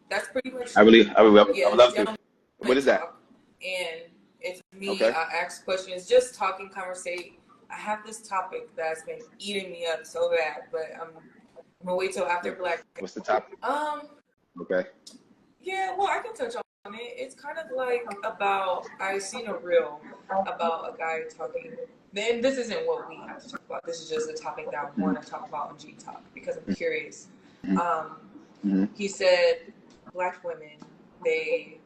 Speaker 1: That's pretty much
Speaker 2: I would
Speaker 1: yeah,
Speaker 2: love to.
Speaker 1: gentleman
Speaker 2: What is that?
Speaker 1: talk. And it's me.
Speaker 2: Okay.
Speaker 1: I ask questions, just talking, conversate. I have this topic that's been eating me up so bad, but I'm gonna wait till after Black.
Speaker 2: What's the topic? Okay.
Speaker 1: Yeah, well, I can touch on it. It's kind of like about, I seen a reel about a guy talking, and this isn't what we have to talk about. This is just a topic that I want to talk about on G Talk because I'm curious. He said Black women, they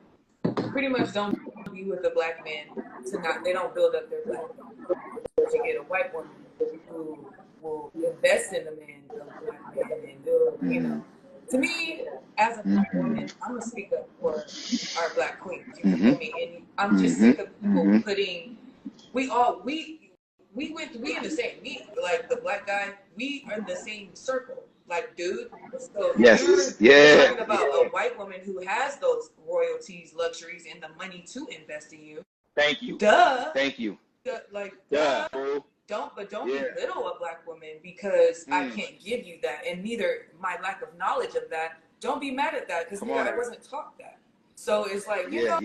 Speaker 1: pretty much don't be with the Black men they don't build up their Black men. You get a white woman who will invest in the man, the Black man, and build, you know. To me, as a Black woman, I'm gonna speak up for our Black queens. You feel me? And I'm just sick of people putting. We in the same. Like the Black guy, we are in the same circle. Like, dude. So
Speaker 2: Yes.
Speaker 1: you're talking about a white woman who has those royalties, luxuries, and the money to invest in you.
Speaker 2: Thank you.
Speaker 1: Duh.
Speaker 2: Thank you.
Speaker 1: Duh.
Speaker 2: Bro.
Speaker 1: Don't belittle a Black woman because I can't give you that, and neither my lack of knowledge of that. Don't be mad at that because I wasn't taught that. So it's like
Speaker 2: Yeah.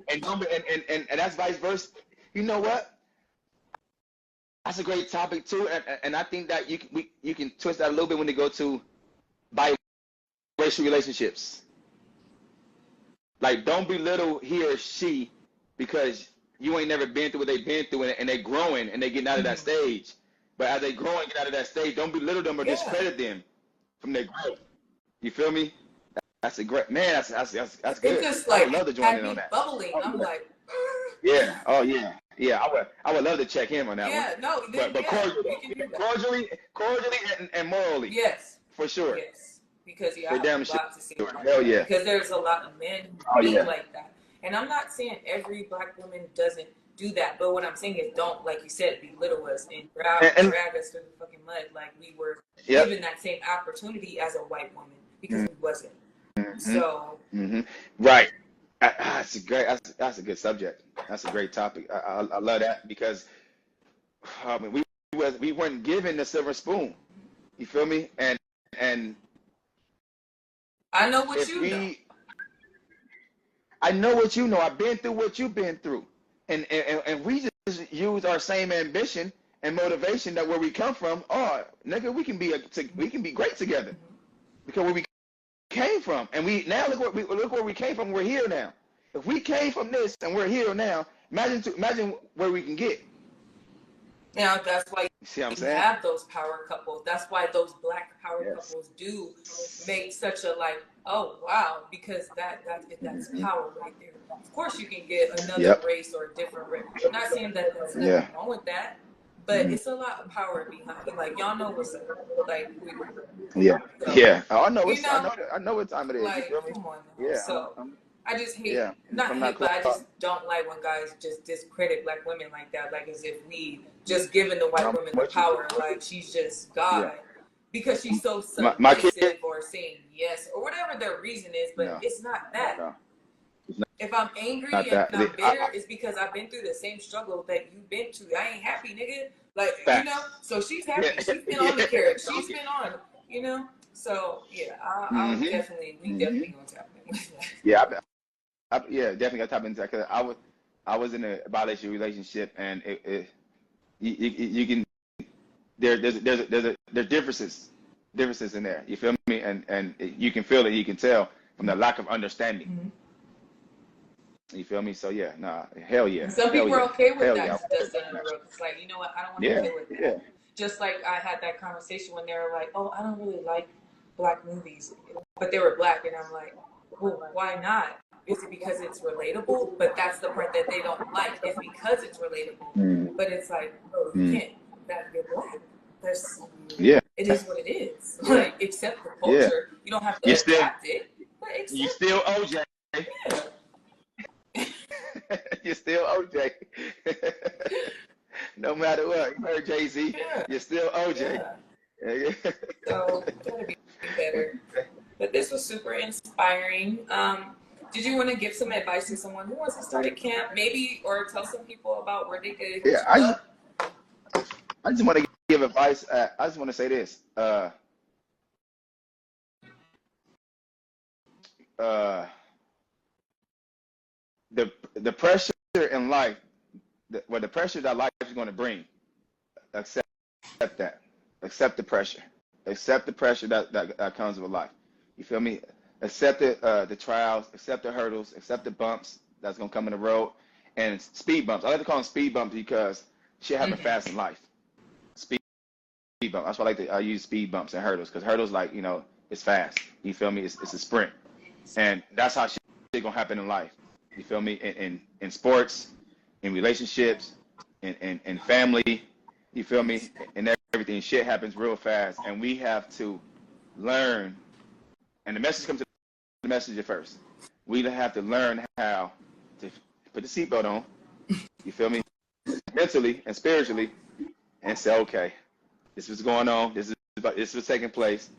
Speaker 2: And that's vice versa. You know what? That's a great topic too, and I think that you can twist that a little bit when they go to biracial relationships. Like, don't belittle he or she because you ain't never been through what they've been through, and they're growing and they getting out of that stage. But as they grow and get out of that stage, don't belittle them or discredit them from their growth. You feel me? That's a great man. That's good.
Speaker 1: It's just like,
Speaker 2: I would love to join in on that.
Speaker 1: Bubbling. I'm like,
Speaker 2: yeah. Oh yeah. Yeah. I would love to check him on that one.
Speaker 1: Yeah. No.
Speaker 2: But cordially and morally.
Speaker 1: Yes.
Speaker 2: For sure.
Speaker 1: Yes. Because I have
Speaker 2: damn
Speaker 1: a lot to say
Speaker 2: sure.
Speaker 1: about
Speaker 2: Hell
Speaker 1: that.
Speaker 2: yeah.
Speaker 1: Because there's a lot of men who be like that. And I'm not saying every Black woman doesn't do that, but what I'm saying is don't, like you said, belittle us and drag us through the fucking mud like we were given that same opportunity as a white woman because we wasn't. So
Speaker 2: right. That's a good subject. That's a great topic. I love that because we weren't given the silver spoon. You feel me? And
Speaker 1: I know what you know.
Speaker 2: I know what you know. I've been through what you've been through, and we just use our same ambition and motivation that where we come from. Oh, nigga, we can be great together because where we came from, and look where we came from. We're here now. If we came from this and we're here now, imagine where we can get.
Speaker 1: Now that's why
Speaker 2: See what I'm
Speaker 1: you
Speaker 2: saying?
Speaker 1: have those power couples. That's why those Black power couples do make such a like, oh wow, because that's power right there. Of course, you can get another race or a different race. I'm not saying that there's nothing wrong with that, but it's a lot of power behind it. Like, y'all know what's up. Like,
Speaker 2: I know what time it is.
Speaker 1: Like,
Speaker 2: you feel me?
Speaker 1: come on.
Speaker 2: Yeah.
Speaker 1: So I just hate,
Speaker 2: but
Speaker 1: I just don't like when guys just discredit Black women like that, like as if we just giving the white woman the power, like she's just God because she's so submissive or saying yes or whatever their reason is, but it's not that.
Speaker 2: No.
Speaker 1: If I'm angry and I'm bitter, it's because I've been through the same struggle that you've been through. I ain't happy, nigga. Like, you know, so she's happy. She's been on the carrot. She's been on, you know. So yeah, I'll
Speaker 2: Hmm.
Speaker 1: definitely, we
Speaker 2: Hmm.
Speaker 1: definitely gonna tap in with that.
Speaker 2: Yeah, yeah, definitely got to tap into that because I was in a bilateral relationship, and you can there's differences in there. You feel me? And you can feel it. You can tell from the lack of understanding.
Speaker 1: Mhm.
Speaker 2: You feel me? So yeah, nah, hell yeah,
Speaker 1: And some
Speaker 2: hell
Speaker 1: people are
Speaker 2: yeah,
Speaker 1: okay with
Speaker 2: hell yeah,
Speaker 1: that dust under the rug. It's like, you know what, I don't want to
Speaker 2: yeah,
Speaker 1: deal with that.
Speaker 2: yeah.
Speaker 1: Just like I had that conversation when they were like, oh, I don't really like black movies, but they were black, and I'm like, well, why not? Is it because it's relatable? But that's the part that they don't like. It's because it's relatable.
Speaker 2: Mm,
Speaker 1: But it's like, oh, you
Speaker 2: mm,
Speaker 1: can't. That you're black. There's,
Speaker 2: yeah,
Speaker 1: it is what it is. Like, accept the
Speaker 2: yeah.
Speaker 1: culture. You don't have
Speaker 2: You
Speaker 1: to
Speaker 2: still
Speaker 1: adapt it, but
Speaker 2: you
Speaker 1: accept
Speaker 2: still OJ.
Speaker 1: it.
Speaker 2: You're still OJ. No matter what, you heard Jay-Z.
Speaker 1: Yeah,
Speaker 2: You're still OJ.
Speaker 1: yeah. So gotta be better. But this was super inspiring. Did you want to give some advice to someone who wants to start a camp, maybe, or tell some people about where they could
Speaker 2: Yeah,
Speaker 1: hit you up?
Speaker 2: I just want to give advice. I just want to say this. Uh, the pressure in life, the pressure that life is going to bring, accept that. Accept the pressure. Accept the pressure that comes with life. You feel me? Accept the trials. Accept the hurdles. Accept the bumps that's gonna come in the road, and speed bumps. I like to call them speed bumps because shit happen
Speaker 1: Mm-hmm.
Speaker 2: fast in life. Speed bumps. That's why I use speed bumps and hurdles because hurdles like it's fast. You feel me? It's a sprint, and that's how shit gonna happen in life. You feel me? In sports, in relationships, in family. You feel me? And everything. Shit happens real fast, and we have to learn. And the message comes to the messenger first. We have to learn how to put the seatbelt on. You feel me? Mentally and spiritually, and say, okay, this is going on. This is taking place.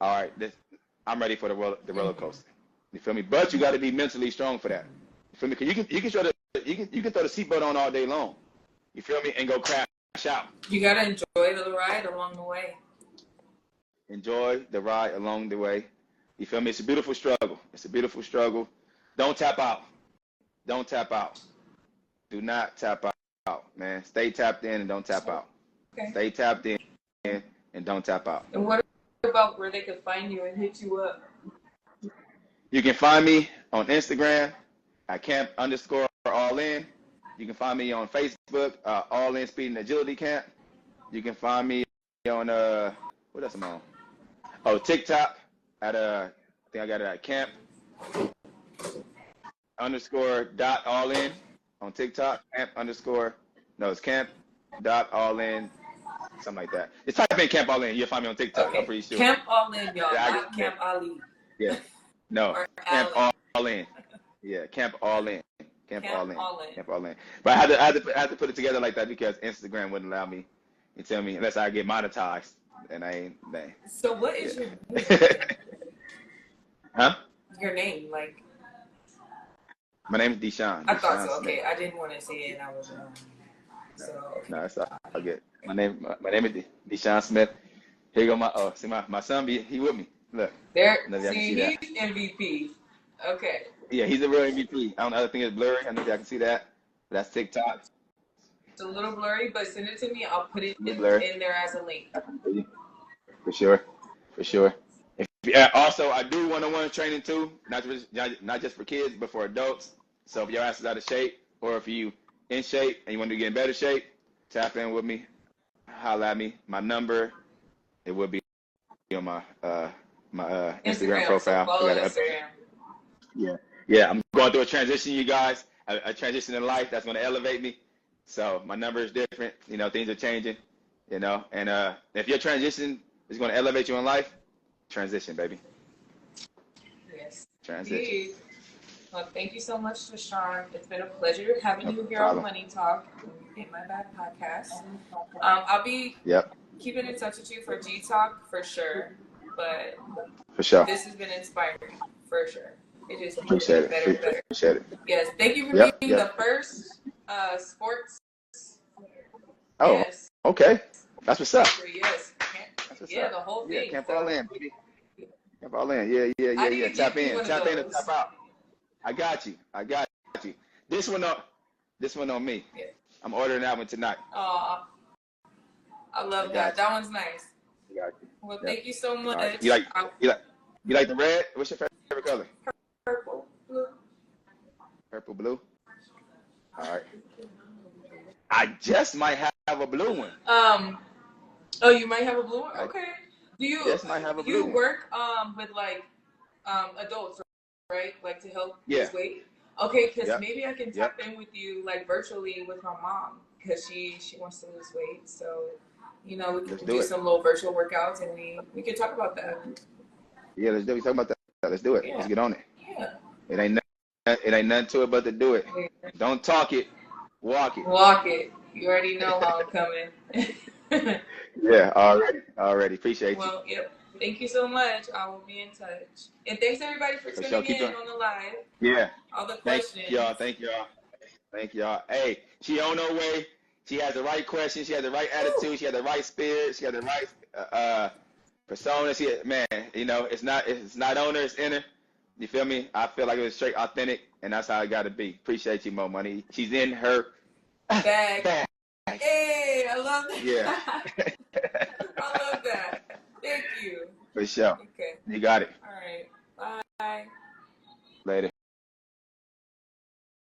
Speaker 2: All right, I'm ready for the roller
Speaker 1: Mm-hmm.
Speaker 2: coaster. You feel me? But you got to be mentally strong for that. You feel me? Because you can throw the seatbelt on all day long. You feel me? And go crash out.
Speaker 1: You gotta enjoy the ride along the way.
Speaker 2: Enjoy the ride along the way. You feel me? It's a beautiful struggle. It's a beautiful struggle. Don't tap out. Don't tap out. Do not tap out, man. Stay tapped in and don't tap out.
Speaker 1: Okay.
Speaker 2: Stay tapped in and don't tap out.
Speaker 1: And what about where they could find you and hit you up?
Speaker 2: You can find me on Instagram at camp_all in. You can find me on Facebook, All In Speed and Agility Camp. You can find me on what else am I on? Oh, TikTok at I think I got it at camp_all in on TikTok. It's camp.all in, something like that. Just type in Camp All In. You'll find me on TikTok.
Speaker 1: Okay.
Speaker 2: I'm pretty sure.
Speaker 1: Camp All In, y'all,
Speaker 2: Yeah,
Speaker 1: not Camp Ali.
Speaker 2: Yeah. No.
Speaker 1: Or
Speaker 2: Camp
Speaker 1: Allen.
Speaker 2: All In. Yeah. Camp All In. Camp All In.
Speaker 1: All In.
Speaker 2: Camp All In. But I had to put it together like that because Instagram wouldn't allow me. You tell me unless I get monetized, and I ain't.
Speaker 1: So what is your
Speaker 2: Huh?
Speaker 1: your name? Like,
Speaker 2: My name is Deshaun.
Speaker 1: I thought
Speaker 2: Deshaun
Speaker 1: so.
Speaker 2: Smith.
Speaker 1: Okay, I didn't want to say it, and I was wrong. So okay.
Speaker 2: No, it's all good. My name is Deshaun Smith. Here go my son. He with me. Look.
Speaker 1: There.
Speaker 2: Maybe I can
Speaker 1: See,
Speaker 2: see
Speaker 1: he's MVP. Okay.
Speaker 2: Yeah, he's a real MVP. I don't know. I think it's blurry. I don't know if I can see that. But that's TikTok.
Speaker 1: It's a little blurry, but send it to me. I'll put it in there as a link.
Speaker 2: For sure. For sure. Also, I do one-on-one training too, not just for kids, but for adults. So if your ass is out of shape, or if you in shape and you want to get in better shape, tap in with me. Holla at me. My number, it will be on my Instagram profile.
Speaker 1: So follow Instagram.
Speaker 2: Yeah. I'm going through a transition, you guys. A transition in life that's going to elevate me. So my number is different. Things are changing. And if your transition is going to elevate you in life, transition, baby.
Speaker 1: Yes.
Speaker 2: Transition.
Speaker 1: Indeed. Well, thank you so much, Deshaun. It's been a pleasure having you here
Speaker 2: problem.
Speaker 1: on Money Talk, In My Bad podcast. I'll be keeping in touch with you for G Talk for sure. But
Speaker 2: for sure,
Speaker 1: this has been inspiring for sure. It just
Speaker 2: appreciate
Speaker 1: better and better.
Speaker 2: Appreciate it.
Speaker 1: Yes, thank you for being the first sports.
Speaker 2: Oh,
Speaker 1: yes.
Speaker 2: Okay. That's what's up.
Speaker 1: Yes.
Speaker 2: That's what's
Speaker 1: yeah,
Speaker 2: up.
Speaker 1: the whole thing.
Speaker 2: Yeah, Camp All In, baby. Jump all in. Yeah.
Speaker 1: I need to
Speaker 2: Tap
Speaker 1: get me
Speaker 2: in.
Speaker 1: one of
Speaker 2: Tap in and
Speaker 1: those.
Speaker 2: tap out. I got you. This one on me.
Speaker 1: Yeah.
Speaker 2: I'm ordering that one tonight.
Speaker 1: Aw, I love that. That one's nice.
Speaker 2: I got you.
Speaker 1: Well,
Speaker 2: Yeah.
Speaker 1: thank you so much.
Speaker 2: All right. You like the red? What's your favorite color?
Speaker 1: Purple, blue.
Speaker 2: Purple, blue. All right. I just might have a blue one.
Speaker 1: Oh, you might have a blue one. Okay. Do you
Speaker 2: Just might have a blue one.
Speaker 1: work with like adults, right? Like to help lose
Speaker 2: Yeah.
Speaker 1: weight. Okay, because
Speaker 2: Yep.
Speaker 1: maybe I can tap in with you like virtually with my mom because she wants to lose weight. So, you know, we can do some little virtual workouts and we can talk about that.
Speaker 2: Yeah, let's do. We talk about that. Let's do it.
Speaker 1: Yeah.
Speaker 2: Let's get on it.
Speaker 1: Yeah.
Speaker 2: It ain't nothing to it but to do it. Don't talk it, walk it.
Speaker 1: Walk it. You already know how I'm coming.
Speaker 2: Yeah, already. Appreciate you.
Speaker 1: Well, yep. Thank you so much. I will be in touch. And thanks everybody for tuning in on the live.
Speaker 2: Yeah.
Speaker 1: All the questions.
Speaker 2: Thank y'all. Hey, she on her way. She has the right questions. She has the right attitude. She has the right spirit. She has the right persona. Man, you know, it's not on her, it's in her. You feel me? I feel like it was straight authentic, and that's how it got to be. Appreciate you, Mo Money. She's in her
Speaker 1: bag. Hey, I love that.
Speaker 2: Yeah.
Speaker 1: I love that. Thank you.
Speaker 2: For sure.
Speaker 1: Okay.
Speaker 2: You got it.